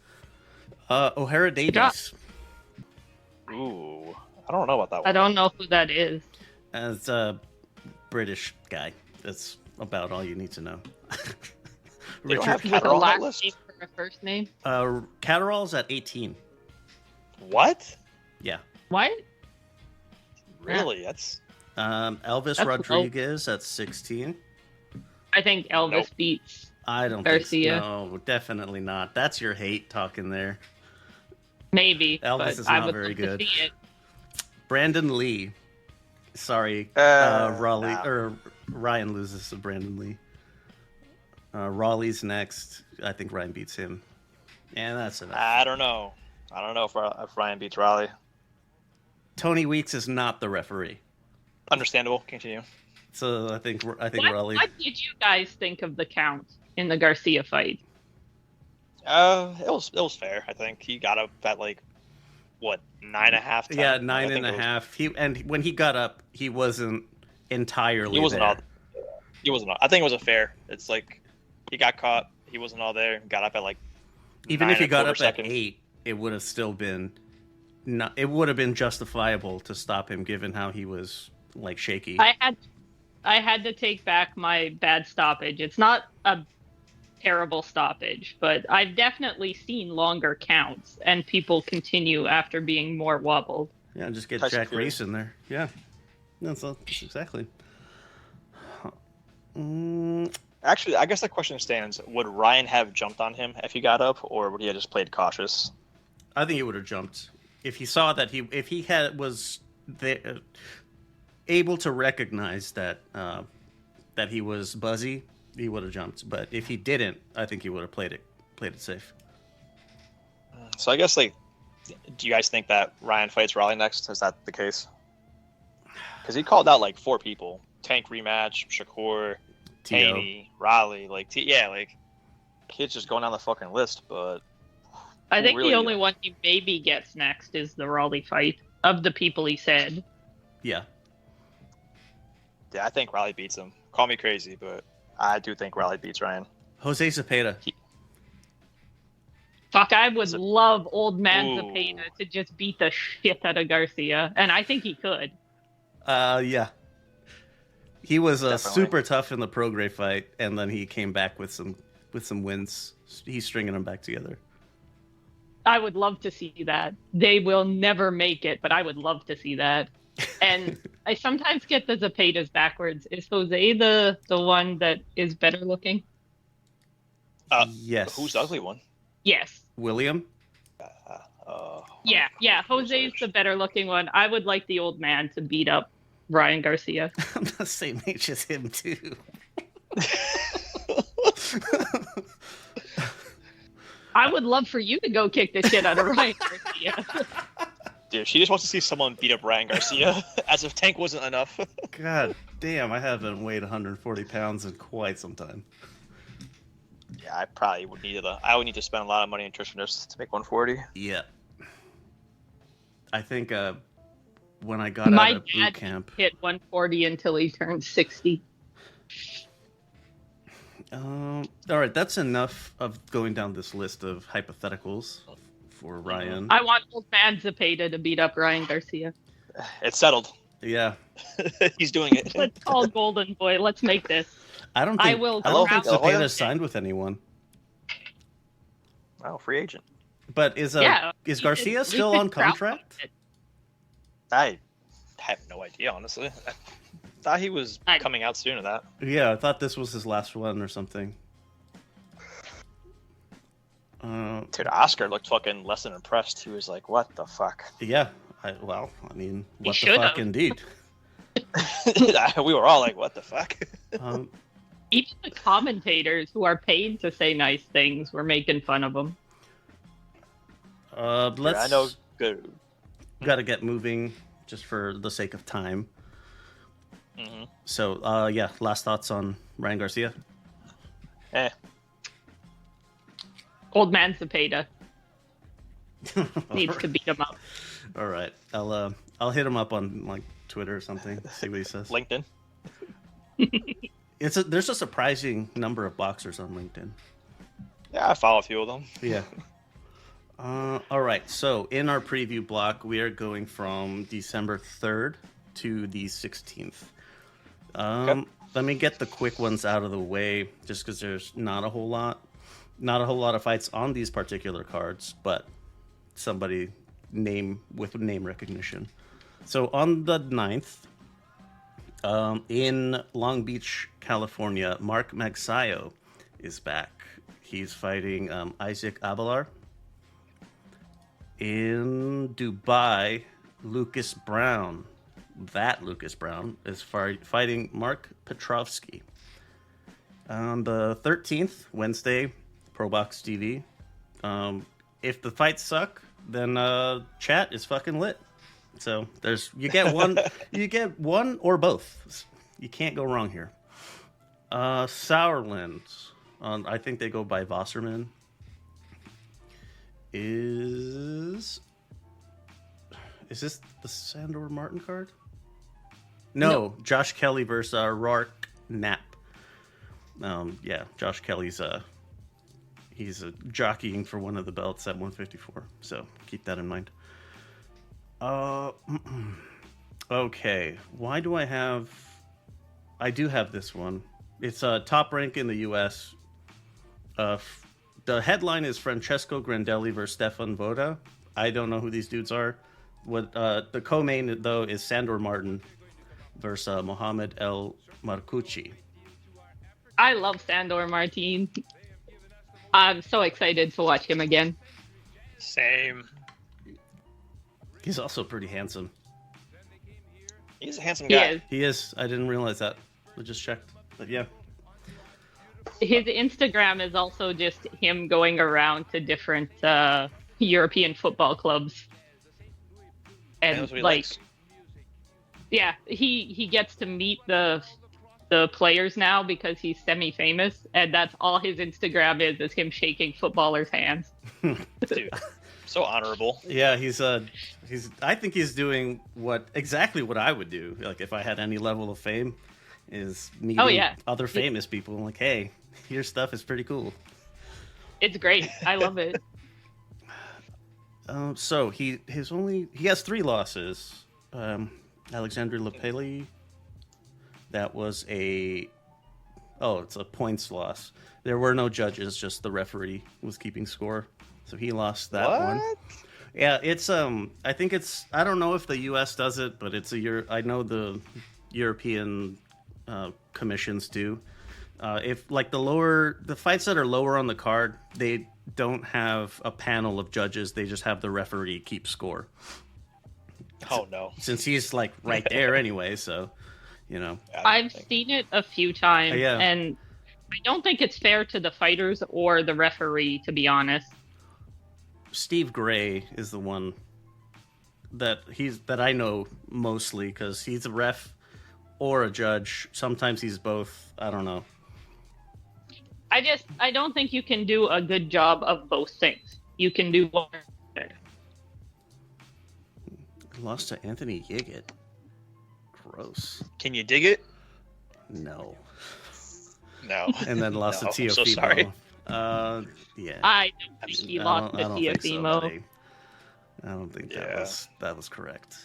O'Hara Davies. Ooh, I don't know about that one. I don't know who that is. As a British guy. That's about all you need to know. They don't Richard have With a Catterall on that last list? name for a first name. Catterall's at 18. What? Yeah. What? Really? That's Elvis That's Rodriguez at 16. I think Elvis Nope. beats. I don't Garcia. think so. No, definitely not. That's your hate talking there. Maybe. Elvis but is I not would very love good. To see it. Brandon Lee Sorry, Raleigh nah. or Ryan loses to Brandon Lee. Raleigh's next. I think Ryan beats him, and that's enough. I don't know. I don't know if Ryan beats Raleigh. Tony Weeks is not the referee, Understandable. Continue. so I think Raleigh. What did you guys think of the count in the Garcia fight? It was fair. I think he got up at like what 9.5. 10? Yeah, I 9.5. When he got up, he wasn't entirely. He wasn't there. all. He wasn't all. I think it was a fair. It's like he got caught. He wasn't all there. Got up at like. Even if he got up seconds. at 8, it would have still been. It would have been justifiable to stop him, given how he was like shaky. I had to take back my bad stoppage. It's not a terrible stoppage, but I've definitely seen longer counts, and people continue after being more wobbled. Yeah, just get Tyson Jack Fury. Race in there. Yeah, that's exactly. Actually, I guess the question stands: would Ryan have jumped on him if he got up, or would he have just played cautious? I think he would have jumped if he saw that if he was there, able to recognize that that he was buzzy. He would have jumped, but if he didn't, I think he would have played it safe. So I guess, like, do you guys think that Ryan fights Raleigh next? Is that the case? Because he called out like 4 people: Tank rematch, Shakur, T.O. Haney, Raleigh. Like, like kids just going down the fucking list. But I think really- the only one he maybe gets next is the Raleigh fight, of the people he said. Yeah, yeah, I think Raleigh beats him. Call me crazy, but I do think Raleigh beats Ryan. Jose Zepeda. Fuck, I would love old man Ooh. Zepeda to just beat the shit out of Garcia, and I think he could. Yeah. He was Definitely. super tough in the Prograis fight, and then he came back with some wins. He's stringing them back together. I would love to see that. They will never make it, but I would love to see that. And I sometimes get the Zepedas backwards. Is Jose the one that is better looking? Yes. Who's the ugly one? Yes. William? Yeah. Jose's the better looking one. I would like the old man to beat up Ryan Garcia. I'm the same age as him, too. I would love for you to go kick the shit out of Ryan Garcia. Dude, she just wants to see someone beat up Ryan Garcia, as if Tank wasn't enough. God damn, I haven't weighed 140 pounds in quite some time. Yeah, I probably would need I would need to spend a lot of money on nutritionists to make 140. Yeah. I think when I got My out of boot dad camp... hit 140 until he turned 60. All right, that's enough of going down this list of hypotheticals for Ryan. I want old man Zepeda to beat up Ryan Garcia. It's settled. Yeah. He's doing it. Let's call Golden Boy. Let's make this. I don't I think will Zepeda's travel- signed with anyone. Oh, free agent. But is Garcia we still could on contract? crowdfund it. I have no idea, honestly. I thought he was I- coming out soon of that. Yeah, I thought this was his last one or something. Dude, Oscar looked fucking less than impressed. He was like, what the fuck? Yeah. What the should've. fuck indeed. We were all like, what the fuck? Even the commentators who are paid to say nice things were making fun of him. Let's. I know. Good. Got to get moving just for the sake of time. Mm-hmm. So, yeah, last thoughts on Ryan Garcia? Old man Zepeda needs to beat him up. All right, I'll hit him up on like Twitter or something. See what he says. LinkedIn. There's a surprising number of boxers on LinkedIn. Yeah, I follow a few of them. Yeah. All right. So in our preview block, we are going from December 3rd to the 16th. Okay. Let me get the quick ones out of the way, just because there's not a whole lot of fights on these particular cards, but somebody with name recognition. So on the 9th, in Long Beach, California, Mark Magsayo is back. He's fighting Isaac Abelar. In Dubai, Lucas Brown that Lucas Brown is fighting Mark Petrovsky. On the 13th, Wednesday, ProBox TV. If the fights suck, then chat is fucking lit. So you get one or both. You can't go wrong here. Sauerland, I think they go by Wasserman. Is this the Sandor Martin card? No. Josh Kelly versus Rourke Knapp. Yeah, Josh Kelly's he's jockeying for one of the belts at 154, so keep that in mind. Okay, why do I do have this one. It's a top rank in the U.S. The headline is Francesco Grandelli versus Stefan Voda. I don't know who these dudes are. What the co-main, though, is Sandor Martin versus Mohamed El Marcucci. I love Sandor Martin. I'm so excited to watch him again. Same. He's also pretty handsome. He's a handsome guy. He is. I didn't realize that. I just checked. But yeah. His Instagram is also just him going around to different European football clubs. And likes. Yeah, he gets to meet the players now because he's semi-famous, and that's all his Instagram is him shaking footballers' hands. Dude, so honorable. Yeah, I think he's doing exactly what I would do. Like if I had any level of fame, is meeting other famous people. Like, hey, your stuff is pretty cool. It's great. I love it. So he has 3 losses. Alexandre Lepele. That was it's a points loss. There were no judges, just the referee was keeping score. So he lost that one. Yeah, it's I think I don't know if the US does it, but I know the European commissions do. If like the fights that are lower on the card, they don't have a panel of judges, they just have the referee keep score. Oh no. Since he's like right there anyway, so you know. I've seen it a few times, and I don't think it's fair to the fighters or the referee, to be honest. Steve Gray is the one that I know mostly because he's a ref or a judge. Sometimes he's both. I don't know. I don't think you can do a good job of both things. You can do one. Lost to Anthony Yiggett. Gross. Can you dig it? No. No. And then lost to Teofimo. I'm so sorry. Yeah. I don't think he lost to Teofimo. I don't think that was correct.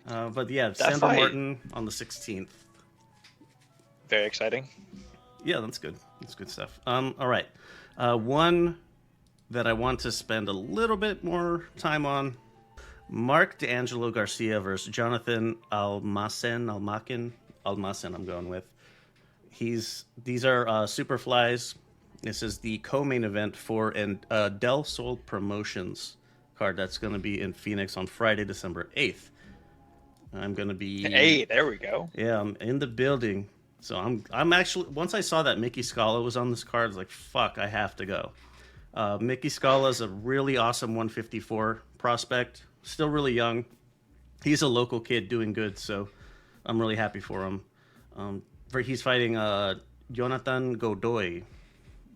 But yeah, That Sandor fight. Martin on the 16th. Very exciting. Yeah, that's good. That's good stuff. All right. One that I want to spend a little bit more time on. Mark D'Angelo Garcia versus Jonathan Almacen, I'm going with. These are Superflies. This is the co-main event for Del Sol Promotions card that's going to be in Phoenix on Friday, December 8th. I'm going to be... Hey, there we go. Yeah, I'm in the building. So I'm actually... Once I saw that Micky Scala was on this card, I was like, fuck, I have to go. Micky Scala is a really awesome 154 prospect. Still really young. He's a local kid doing good, so I'm really happy for him. He's fighting Jonathan Godoy.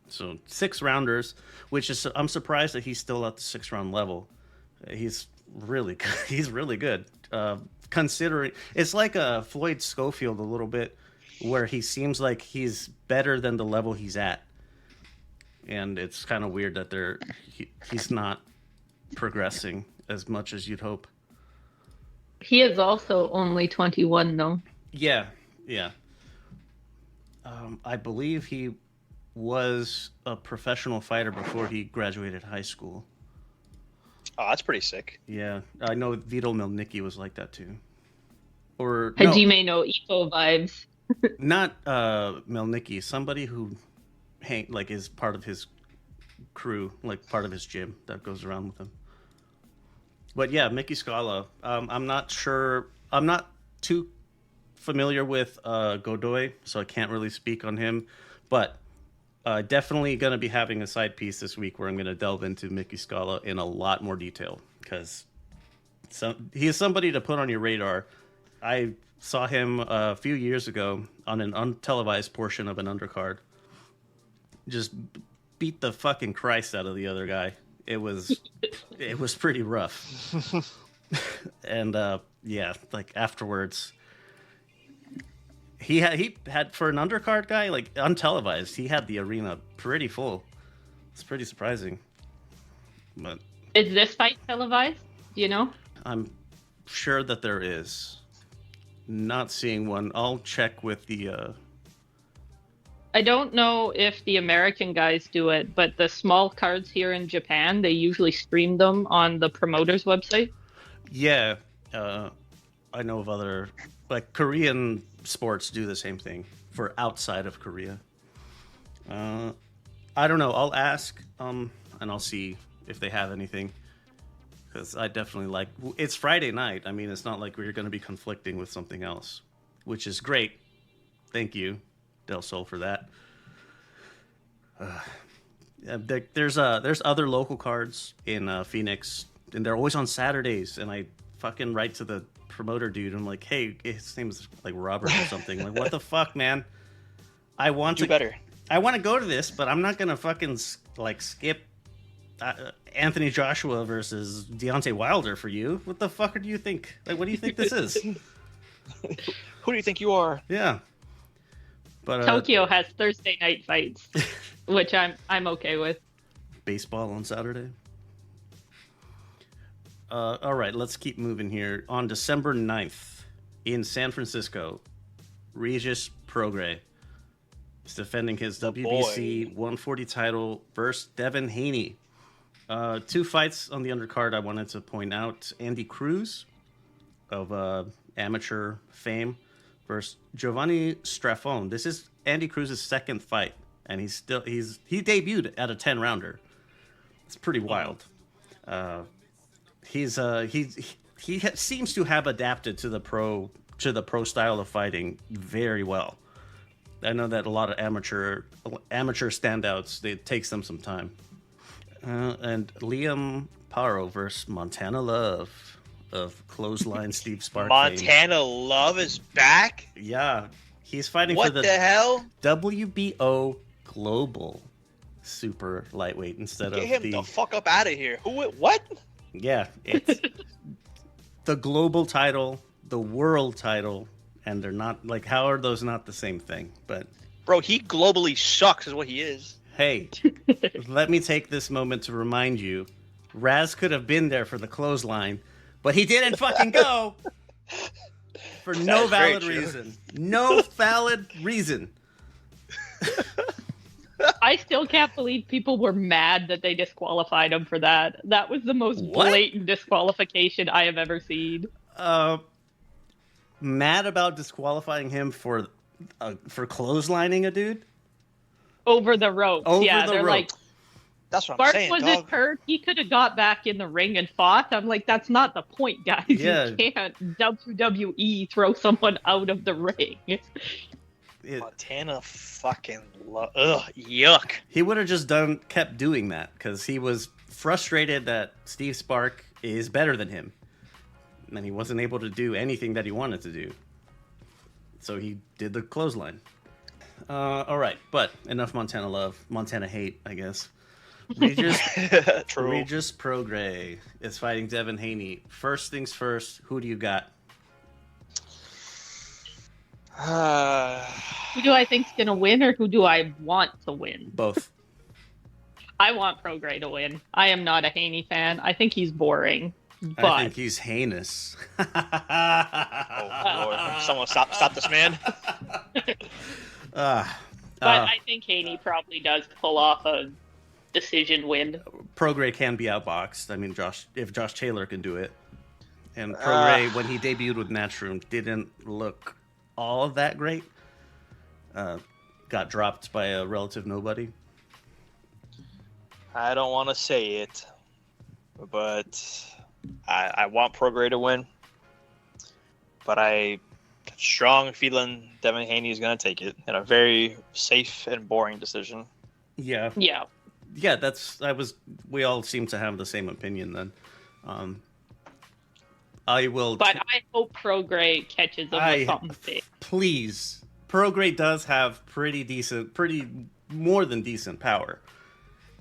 So 6 rounders, which is I'm surprised that he's still at the 6-round level. He's really good. He's really good. Considering it's like a Floyd Schofield a little bit, where he seems like he's better than the level he's at, and it's kind of weird that he's not progressing as much as you'd hope. He is also only 21, though. Yeah. I believe he was a professional fighter before he graduated high school. Oh, that's pretty sick. Yeah, I know Vito Melnicki was like that too. Or Hajime no Ippo vibes. Not Melnicki, somebody who is part of his crew, like part of his gym that goes around with him. But yeah, Micky Scala. I'm not sure. I'm not too familiar with Godoy, so I can't really speak on him. But definitely going to be having a side piece this week where I'm going to delve into Micky Scala in a lot more detail because he is somebody to put on your radar. I saw him a few years ago on an untelevised portion of an undercard. Just beat the fucking Christ out of the other guy. It was pretty rough. And yeah, like afterwards, he had for an undercard guy, like untelevised, he had the arena pretty full. It's pretty surprising. But Is this fight televised? Do you know? I'm sure that there is. Not seeing one. I'll check with the I don't know if the American guys do it, but the small cards here in Japan, they usually stream them on the promoter's website. Yeah, I know of other, like Korean sports do the same thing for outside of Korea. I don't know. I'll ask, and I'll see if they have anything. Because I definitely like. It's Friday night. I mean, it's not like we're going to be conflicting with something else, which is great. Thank you, Del Sol, for that. There's other local cards in Phoenix, and they're always on Saturdays. And I fucking write to the promoter dude. I'm like, hey, his name's like Robert or something. Like, what the fuck, man? I want Do better. I want to go to this, but I'm not gonna fucking like skip Anthony Joshua versus Deontay Wilder for you. What the fuck do you think? Like, what do you think this is? Who do you think you are? Yeah. But Tokyo has Thursday night fights, which I'm okay with. Baseball on Saturday. All right, let's keep moving here. On December 9th, in San Francisco, Regis Prograis is defending his WBC 140 title versus Devin Haney. Two fights on the undercard I wanted to point out. Andy Cruz of amateur fame versus Giovanni Strafone. This is Andy Cruz's second fight, and he debuted at a 10-rounder. It's pretty wild. He seems to have adapted to the pro style of fighting very well. I know that a lot of amateur standouts, it takes them some time. And Liam Paro versus Montana Love of Clothesline Steve Spark. Montana Love is back? Yeah. He's fighting what for the hell? WBO Global Super Lightweight instead Get of him the fuck up out of here. What? Yeah, it's the global title, the world title, and they're not, like, how are those not the same thing? But bro, he globally sucks is what he is. Hey, let me take this moment to remind you, Raz could have been there for the clothesline, but he didn't fucking go for no valid reason. No valid reason. I still can't believe people were mad that they disqualified him for that. That was the most blatant disqualification I have ever seen. Mad about disqualifying him for clotheslining a dude? Over the ropes. They're like, that's what Sparks I'm saying, wasn't hurt. He could have got back in the ring and fought. I'm like, that's not the point, guys. Yeah. You can't WWE throw someone out of the ring. Montana fucking yuck. He would have just kept doing that because he was frustrated that Steve Spark is better than him, and he wasn't able to do anything that he wanted to do. So he did the clothesline. All right, but enough Montana love, Montana hate, I guess. Regis Prograis is fighting Devin Haney. First things first, who do you got? Who do I think's gonna win, or who do I want to win? Both. I want Prograis to win. I am not a Haney fan. I think he's boring. But I think he's heinous. Oh Lord! Someone stop this man. But I think Haney probably does pull off a decision win. Prograis can be outboxed. I mean, if Josh Taylor can do it. And Prograis, when he debuted with Matchroom, didn't look all of that great. Got dropped by a relative nobody. I don't want to say it, but I want Prograis to win. But I strong feeling Devin Haney is going to take it in a very safe and boring decision. Yeah. Yeah. Yeah, we all seem to have the same opinion then. I will. But I hope Prograis catches him with something big. Please. Prograis does have pretty more than decent power.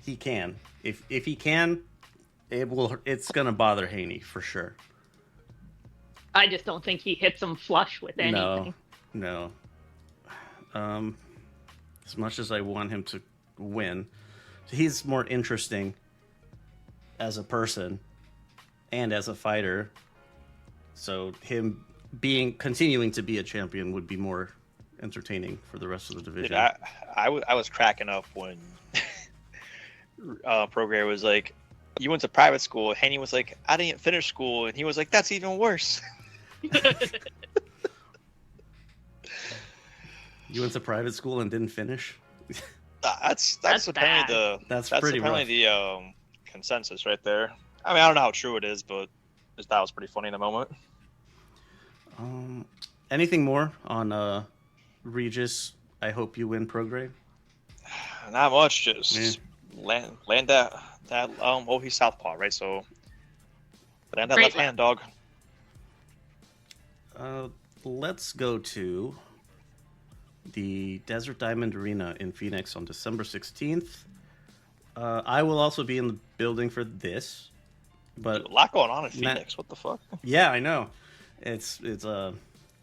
He can. If he can, it's going to bother Haney for sure. I just don't think he hits him flush with anything. No. As much as I want him to win, he's more interesting as a person and as a fighter. So him continuing to be a champion would be more entertaining for the rest of the division. Dude, I was cracking up when Prograis was like, "You went to private school." Haney was like, "I didn't finish school," and he was like, "That's even worse." You went to private school and didn't finish? That's apparently That's apparently rough. the consensus right there. I mean, I don't know how true it is, but just that was pretty funny in the moment. Anything more on Regis? I hope you win, Prograis. Not much, just land that he's southpaw, right? So land that Great left hand, dog. Let's go to the Desert Diamond Arena in Phoenix on December 16th. I will also be in the building for this, but A lot going on in Phoenix. What the fuck? yeah, I know. It's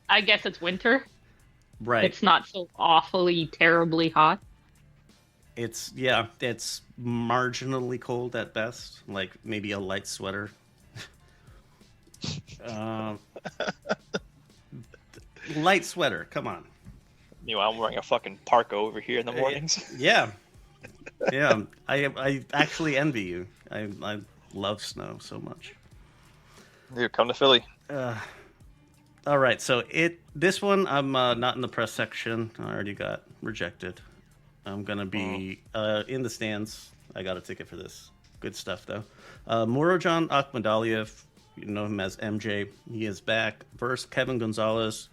I guess it's winter. right. It's not so awfully terribly hot. It's marginally cold at best, like maybe a light sweater. Light sweater, come on. Meanwhile, I'm wearing a fucking parka over here in the mornings. Yeah. I actually envy you. I love snow so much. Dude, come to Philly. All right, so this one I'm not in the press section. I already got rejected. I'm gonna be in the stands. I got a ticket for this. Good stuff though. Murodjon Akhmadaliev, you know him as MJ. He is back versus Kevin Gonzalez.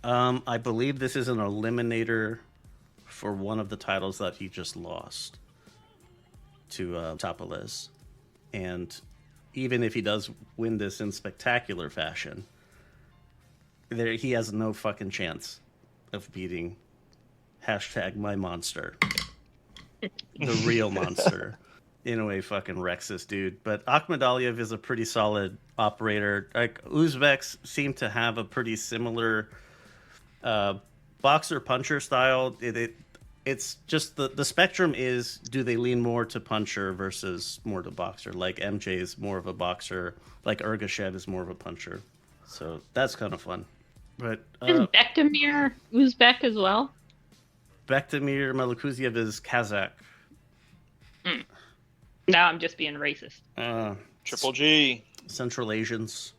I believe this is an eliminator for one of the titles that he just lost to Tapales. And even if he does win this in spectacular fashion, he has no fucking chance of beating #mymonster. The real monster. Inoue fucking wrecks this dude. But Akhmadaliev is a pretty solid operator. Like, Uzbeks seem to have a pretty similar boxer-puncher style. It's just the spectrum is, do they lean more to puncher versus more to boxer? Like MJ is more of a boxer, like Ergashev is more of a puncher. So that's kind of fun. But Is Bektemir Uzbek as well? Bektemir Melukuziev is Kazakh. Now I'm just being racist. Triple G. Central Asians.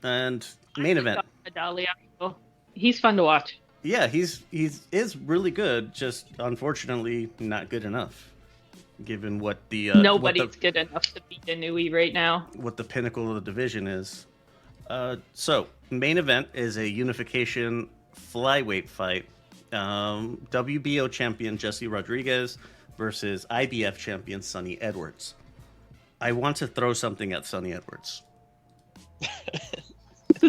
And main event. Adalia. He's fun to watch. Yeah, he is really good, just unfortunately not good enough. Given what the Nobody's good enough to beat Inoue right now. What the pinnacle of the division is. So main event is a UniFlycation flyweight fight. WBO champion Jesse Rodriguez versus IBF champion Sonny Edwards. I want to throw something at Sonny Edwards.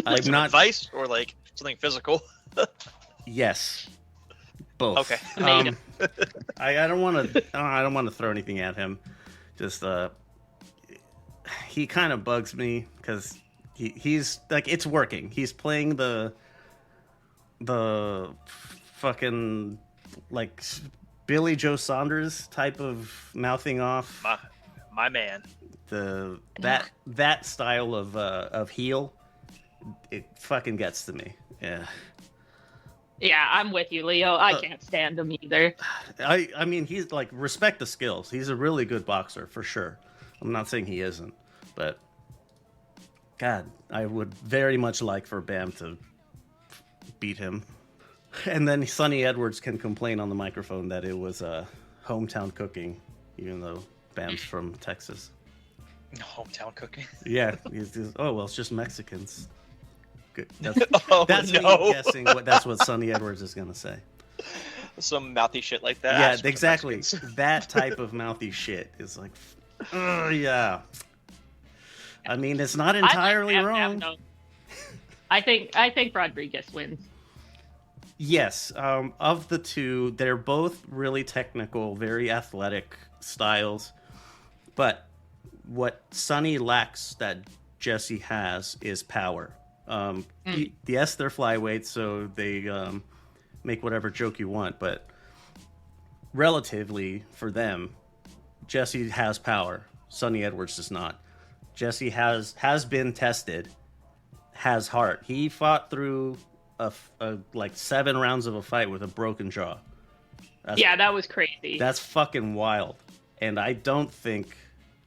I'm Some not. advice or like something physical. Yes, both. Okay. I don't want to. I don't want to throw anything at him. Just he kind of bugs me because he's like, it's working. He's playing the fucking like Billy Joe Saunders type of mouthing off. My man. That style of heel, it fucking gets to me. Yeah. Yeah, I'm with you, Leo. I can't stand him either. I mean, he's like, respect the skills. He's a really good boxer for sure. I'm not saying he isn't, but God, I would very much like for Bam to beat him. And then Sonny Edwards can complain on the microphone that it was hometown cooking, even though Bam's from Texas. Hometown cooking. Yeah, he's oh well, it's just Mexicans Good. That's, Oh, that's me no. guessing that's what Sonny Edwards is going to say. Some mouthy shit like that. Yeah, Ask for exactly. Mexicans. That type of mouthy shit is like, yeah. I mean, it's not entirely wrong. I think Rodriguez wins. Yes, of the two, they're both really technical, very athletic styles. But what Sonny lacks that Jesse has is power. Yes, they're flyweights, so they make whatever joke you want. But relatively, for them, Jesse has power. Sonny Edwards does not. Jesse has been tested, has heart. He fought through like 7 rounds of a fight with a broken jaw. That was crazy. That's fucking wild. And I don't think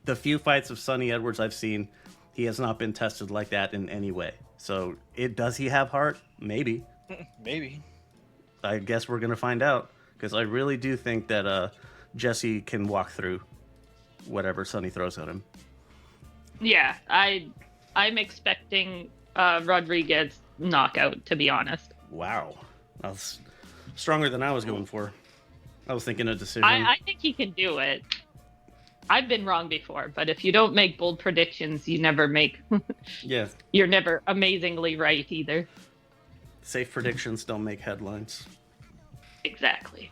the few fights of Sonny Edwards I've seen, he has not been tested like that in any way. So does he have heart? Maybe. Maybe. I guess we're gonna find out, because I really do think that Jesse can walk through whatever Sonny throws at him. Yeah, I'm expecting Rodriguez knockout, to be honest. Wow, that's stronger than I was going for. I was thinking a decision. I think he can do it. I've been wrong before, but if you don't make bold predictions, you never make. Yeah. You're never amazingly right either. Safe predictions don't make headlines. Exactly.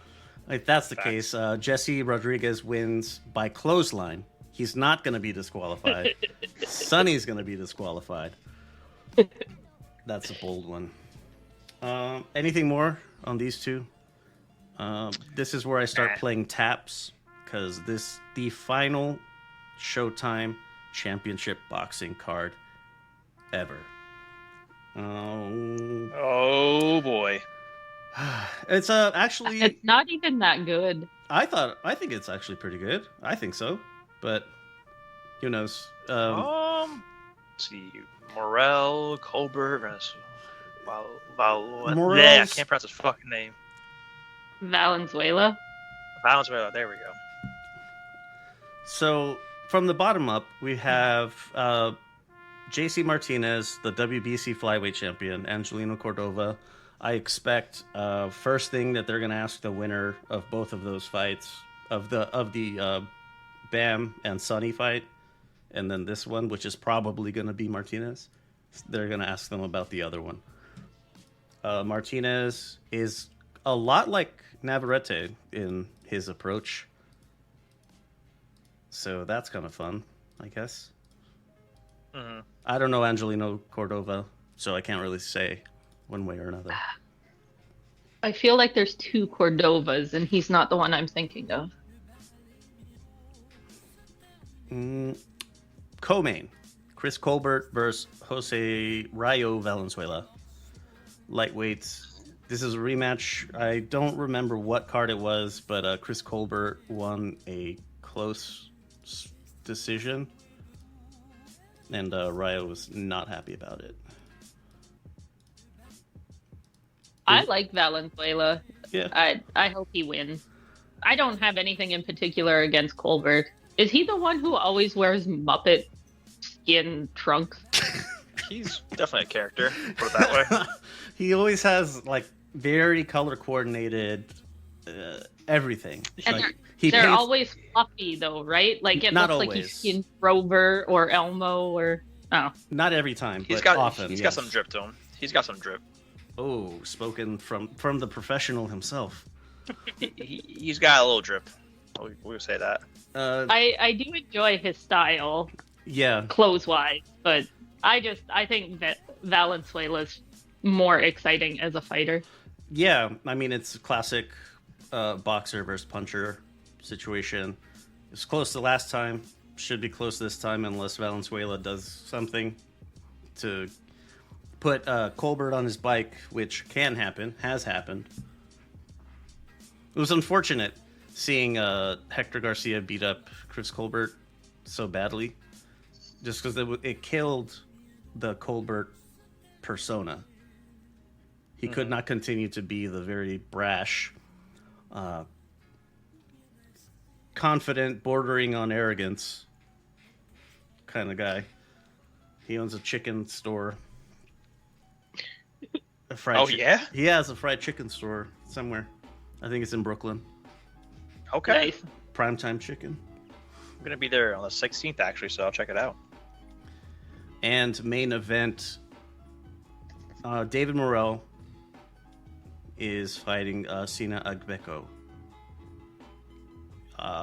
If that's the case, Jesse Rodriguez wins by clothesline. He's not going to be disqualified. Sonny's going to be disqualified. That's a bold one. Anything more on these two? This is where I start playing taps, because the final Showtime Championship Boxing card ever. Oh boy. It's actually. It's not even that good. I think it's actually pretty good. I think so, but who knows? Let's see, Morel, Colbert, Morel's- yeah, I can't pronounce his fucking name. Valenzuela. Valenzuela, there we go. So from the bottom up, we have JC Martinez, the WBC flyweight champion, Angelino Cordova. I expect first thing that they're going to ask the winner of both of those fights, of the Bam and Sonny fight, and then this one, which is probably going to be Martinez. They're going to ask them about the other one. Martinez is a lot like Navarrete in his approach, so that's kind of fun, I guess. Mm-hmm. I don't know Angelino Cordova, so I can't really say one way or another. I feel like there's 2 Cordovas, and he's not the one I'm thinking of. Co-main, Chris Colbert versus Jose Rayo Valenzuela. Lightweights. This is a rematch. I don't remember what card it was, but Chris Colbert won a close decision, and Rayo was not happy about it. I like Valenzuela. Yeah. I hope he wins. I don't have anything in particular against Colbert. Is he the one who always wears Muppet skin trunks? He's definitely a character, put it that way. He always has like very color coordinated everything. And Like, they're paints- always fluffy though, right? Like it Not looks like always. he's skinned Rover or Elmo or not every time, He's but got often. he's yes. got some drip to him. He's got some drip. Oh, spoken from the professional himself. He's got a little drip. We'll say that. I do enjoy his style Yeah, clothes wise, but I think that Valenzuela's more exciting as a fighter. yeah. I mean, it's a classic boxer versus puncher situation. It's close the last time. Should be close this time, unless Valenzuela does something to put Colbert on his bike, which can happen, has happened. It was unfortunate seeing Hector Garcia beat up Chris Colbert so badly, just because it killed the Colbert persona. He could not continue to be the very brash, confident, bordering on arrogance kind of guy. He owns a chicken store. Yeah? He has a fried chicken store somewhere. I think it's in Brooklyn. Okay. Nice. Primetime chicken. I'm gonna be there on the 16th actually, so I'll check it out. And main event, David Morrell is fighting Sina Agbeko.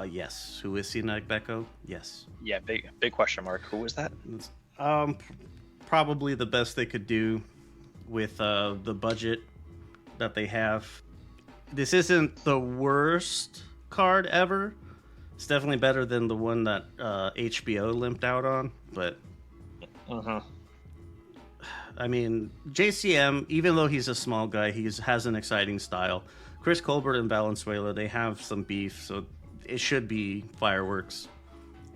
Yes. Who is Sina Agbeko? Yes. Yeah, big question mark. Who is that? Probably the best they could do with the budget that they have. This isn't the worst card ever. It's definitely better than the one that HBO limped out on, but I mean, JCM, even though he's a small guy, he has an exciting style. Chris Colbert and Valenzuela, they have some beef, so it should be fireworks.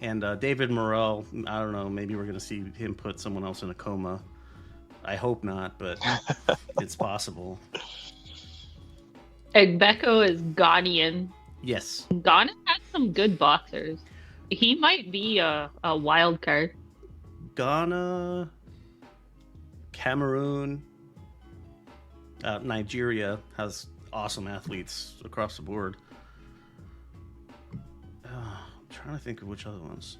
And David Morrell, I don't know, maybe we're going to see him put someone else in a coma. I hope not, but it's possible. Agbeko is Ghanaian. Yes. Ghana has some good boxers. He might be a wild card. Ghana, Cameroon, Nigeria has awesome athletes across the board. I'm trying to think of which other ones.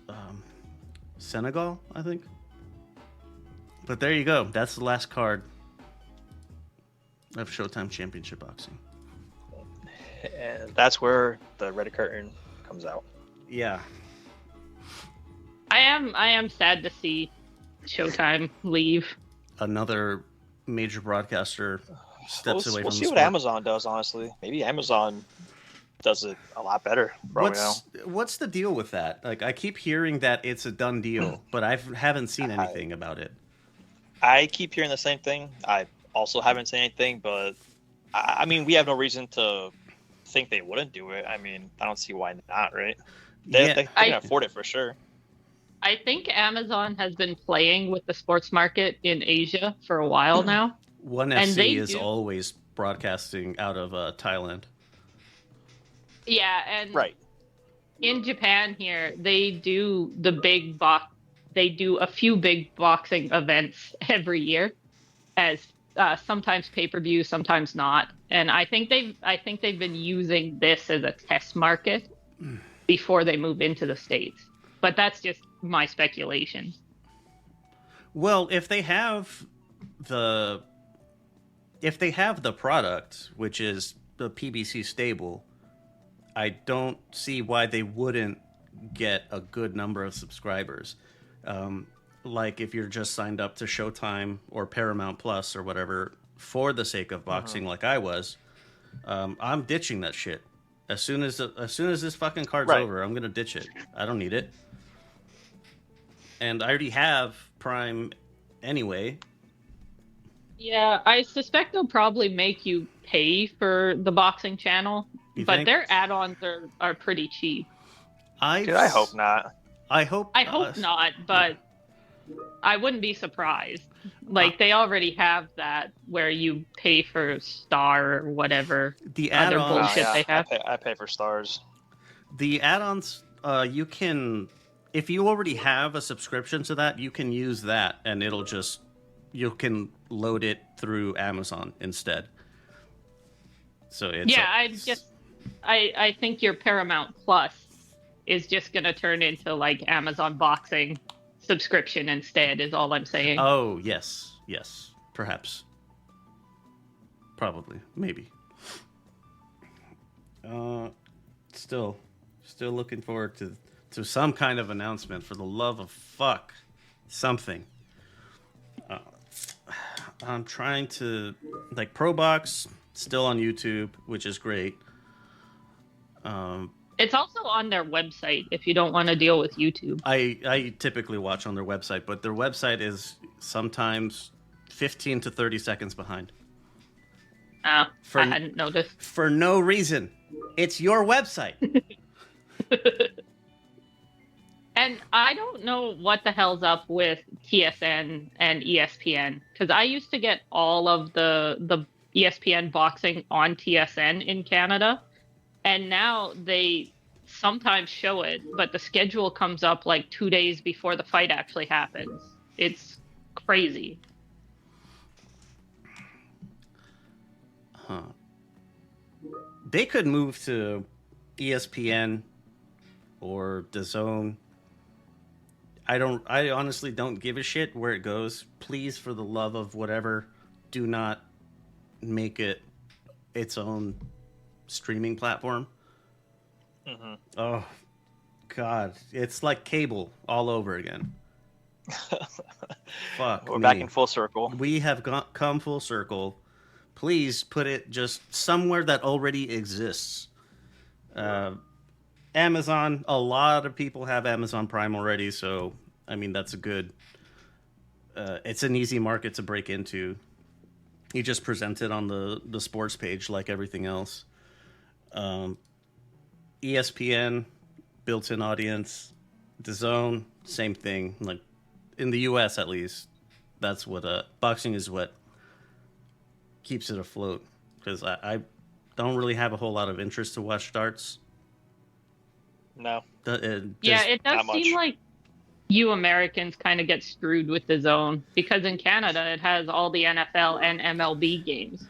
Senegal, I think. But there you go. That's the last card of Showtime Championship Boxing. And that's where the red curtain comes out. Yeah. I am sad to see Showtime leave. Another major broadcaster steps away from the We'll see sport. what Amazon does, honestly. Maybe Amazon does it a lot better. What's the deal with that? Like, I keep hearing that it's a done deal, but I haven't seen anything about it. I keep hearing the same thing. I also haven't seen anything, but I mean, we have no reason to think they wouldn't do it. I mean, I don't see why not, right? They can afford it for sure. I think Amazon has been playing with the sports market in Asia for a while now. One FC is always broadcasting out of Thailand. Yeah, and right. In Japan here, they do they do a few big boxing events every year, as sometimes pay-per-view, sometimes not. And I think they've been using this as a test market before they move into the States. But that's just my speculation. Well, if they have the product, which is the PBC stable, I don't see why they wouldn't get a good number of subscribers. Like if you're just signed up to Showtime or Paramount Plus or whatever for the sake of boxing, like I was, I'm ditching that shit. As soon as this fucking card's over, I'm gonna ditch it. I don't need it. And I already have Prime anyway. Yeah, I suspect they'll probably make you pay for the boxing channel, but their add-ons are pretty cheap. I hope not. I hope not, but I wouldn't be surprised. Like, they already have that where you pay for Star or whatever. The other add-ons, bullshit they have. I pay for Stars. The add-ons, you can, if you already have a subscription to that, you can use that, and you can load it through Amazon instead. So it's I think your Paramount Plus is just going to turn into like Amazon Boxing subscription instead, is all I'm saying. Oh, yes, perhaps. Probably, maybe. Still looking forward to some kind of announcement, for the love of fuck. Something. I'm trying to, like, Pro Box, still on YouTube, which is great. It's also on their website if you don't want to deal with YouTube. I typically watch on their website, but their website is sometimes 15 to 30 seconds behind. I hadn't noticed. For no reason. It's your website. And I don't know what the hell's up with TSN and ESPN, because I used to get all of the ESPN boxing on TSN in Canada, and now they sometimes show it, but the schedule comes up like 2 days before the fight actually happens. It's crazy. They could move to ESPN or DAZN. I honestly don't give a shit where it goes. Please, for the love of whatever, do not make it its own streaming platform. Mm-hmm. Oh, God. It's like cable all over again. Fuck We're me. back in full circle. We have come full circle. Please put it just somewhere that already exists. Amazon, a lot of people have Amazon Prime already, so, I mean, that's a good... it's an easy market to break into. You just present it on the sports page like everything else. ESPN, built-in audience. DAZN, same thing. Like, in the U.S. at least, that's what... boxing is what keeps it afloat. Because I don't really have a whole lot of interest to watch darts. No. It does seem like you Americans kind of get screwed with the zone because in Canada it has all the NFL and MLB games.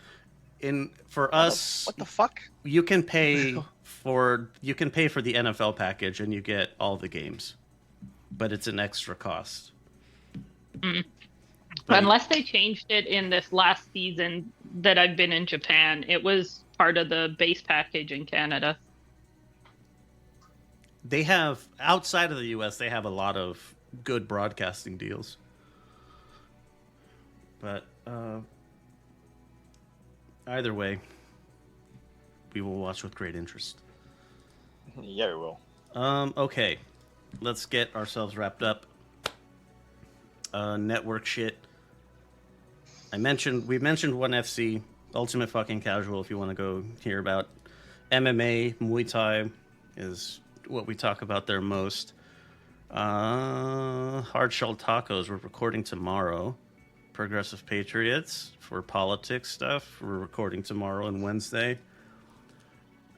For us, what the fuck? You can pay for the NFL package and you get all the games, but it's an extra cost. Mm. Unless they changed it in this last season that I've been in Japan, it was part of the base package in Canada. They have, outside of the U.S., they have a lot of good broadcasting deals. But either way, we will watch with great interest. Yeah, we will. Okay, let's get ourselves wrapped up. Network shit. We mentioned ONE FC, Ultimate Fucking Casual, if you want to go hear about. MMA, Muay Thai is what we talk about there most. Hard Shelled Tacos, we're recording tomorrow. Progressive Patriots, for politics stuff, we're recording tomorrow and Wednesday.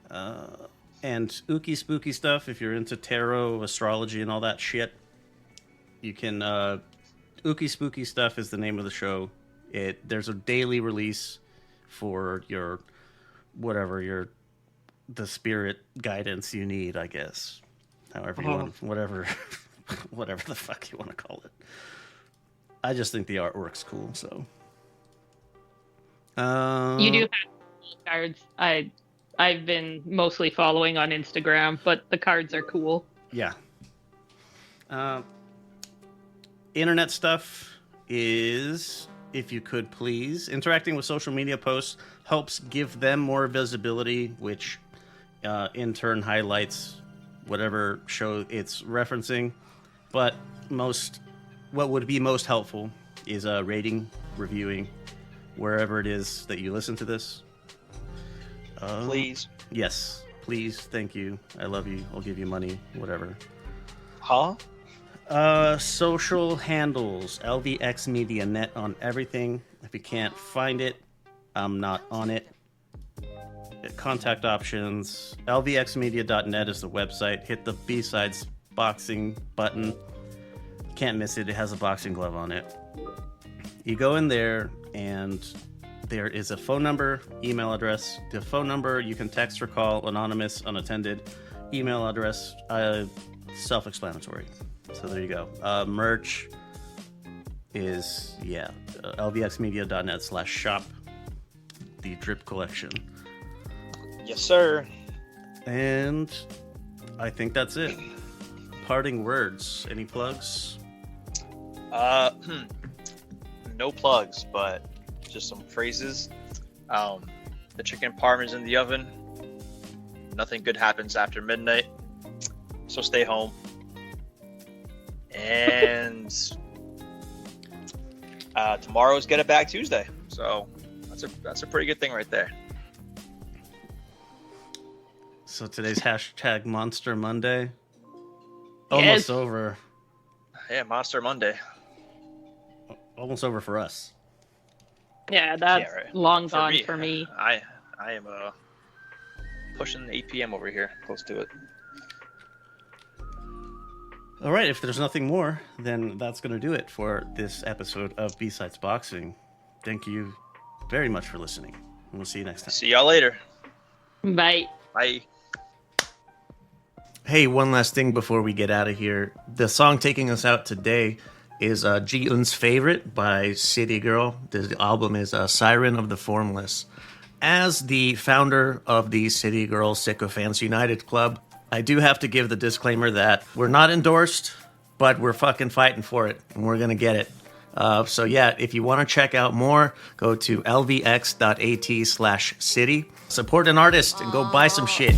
And Ookie Spooky stuff, if you're into tarot, astrology, and all that shit, you can... Ookie Spooky Stuff is the name of the show. There's a daily release for your... the spirit guidance you need, I guess. However you want, whatever the fuck you want to call it. I just think the artwork's cool, so. You do have cards. I've been mostly following on Instagram, but the cards are cool. Yeah. Internet stuff is, if you could please, interacting with social media posts helps give them more visibility, which in turn highlights whatever show it's referencing. But what would be most helpful is rating, reviewing, wherever it is that you listen to this. Please. Yes, please. Thank you. I love you. I'll give you money. Whatever. Huh? Social handles, LVX Media Net on everything. If you can't find it, I'm not on it. Contact options, lvxmedia.net is the website. Hit the B-Sides boxing button. Can't miss it. It has a boxing glove on it. You go in there and there is a phone number, email address. The phone number you can text or call, anonymous, unattended. Email address, self-explanatory. So there you go. Merch is, lvxmedia.net/shop. The drip collection. Yes, sir. And I think that's it. Parting words. Any plugs? No plugs, but just some phrases. The chicken parm is in the oven. Nothing good happens after midnight, so stay home. And tomorrow's Get It Back Tuesday, so that's a pretty good thing right there. So today's hashtag Monster Monday. Yes. Almost over. Yeah, Monster Monday. Almost over for us. Yeah, that's right. long gone for me. I am pushing 8 p.m. over here, close to it. All right, if there's nothing more, then that's going to do it for this episode of B-Sides Boxing. Thank you very much for listening, and we'll see you next time. See y'all later. Bye. Bye. Hey, one last thing before we get out of here. The song taking us out today is Ji-eun's Favorite by City Girl. The album is Siren of the Formless. As the founder of the City Girl Sycophants United Club, I do have to give the disclaimer that we're not endorsed, but we're fucking fighting for it, and we're going to get it. So yeah, if you want to check out more, go to lvx.at/city. Support an artist and go buy some shit.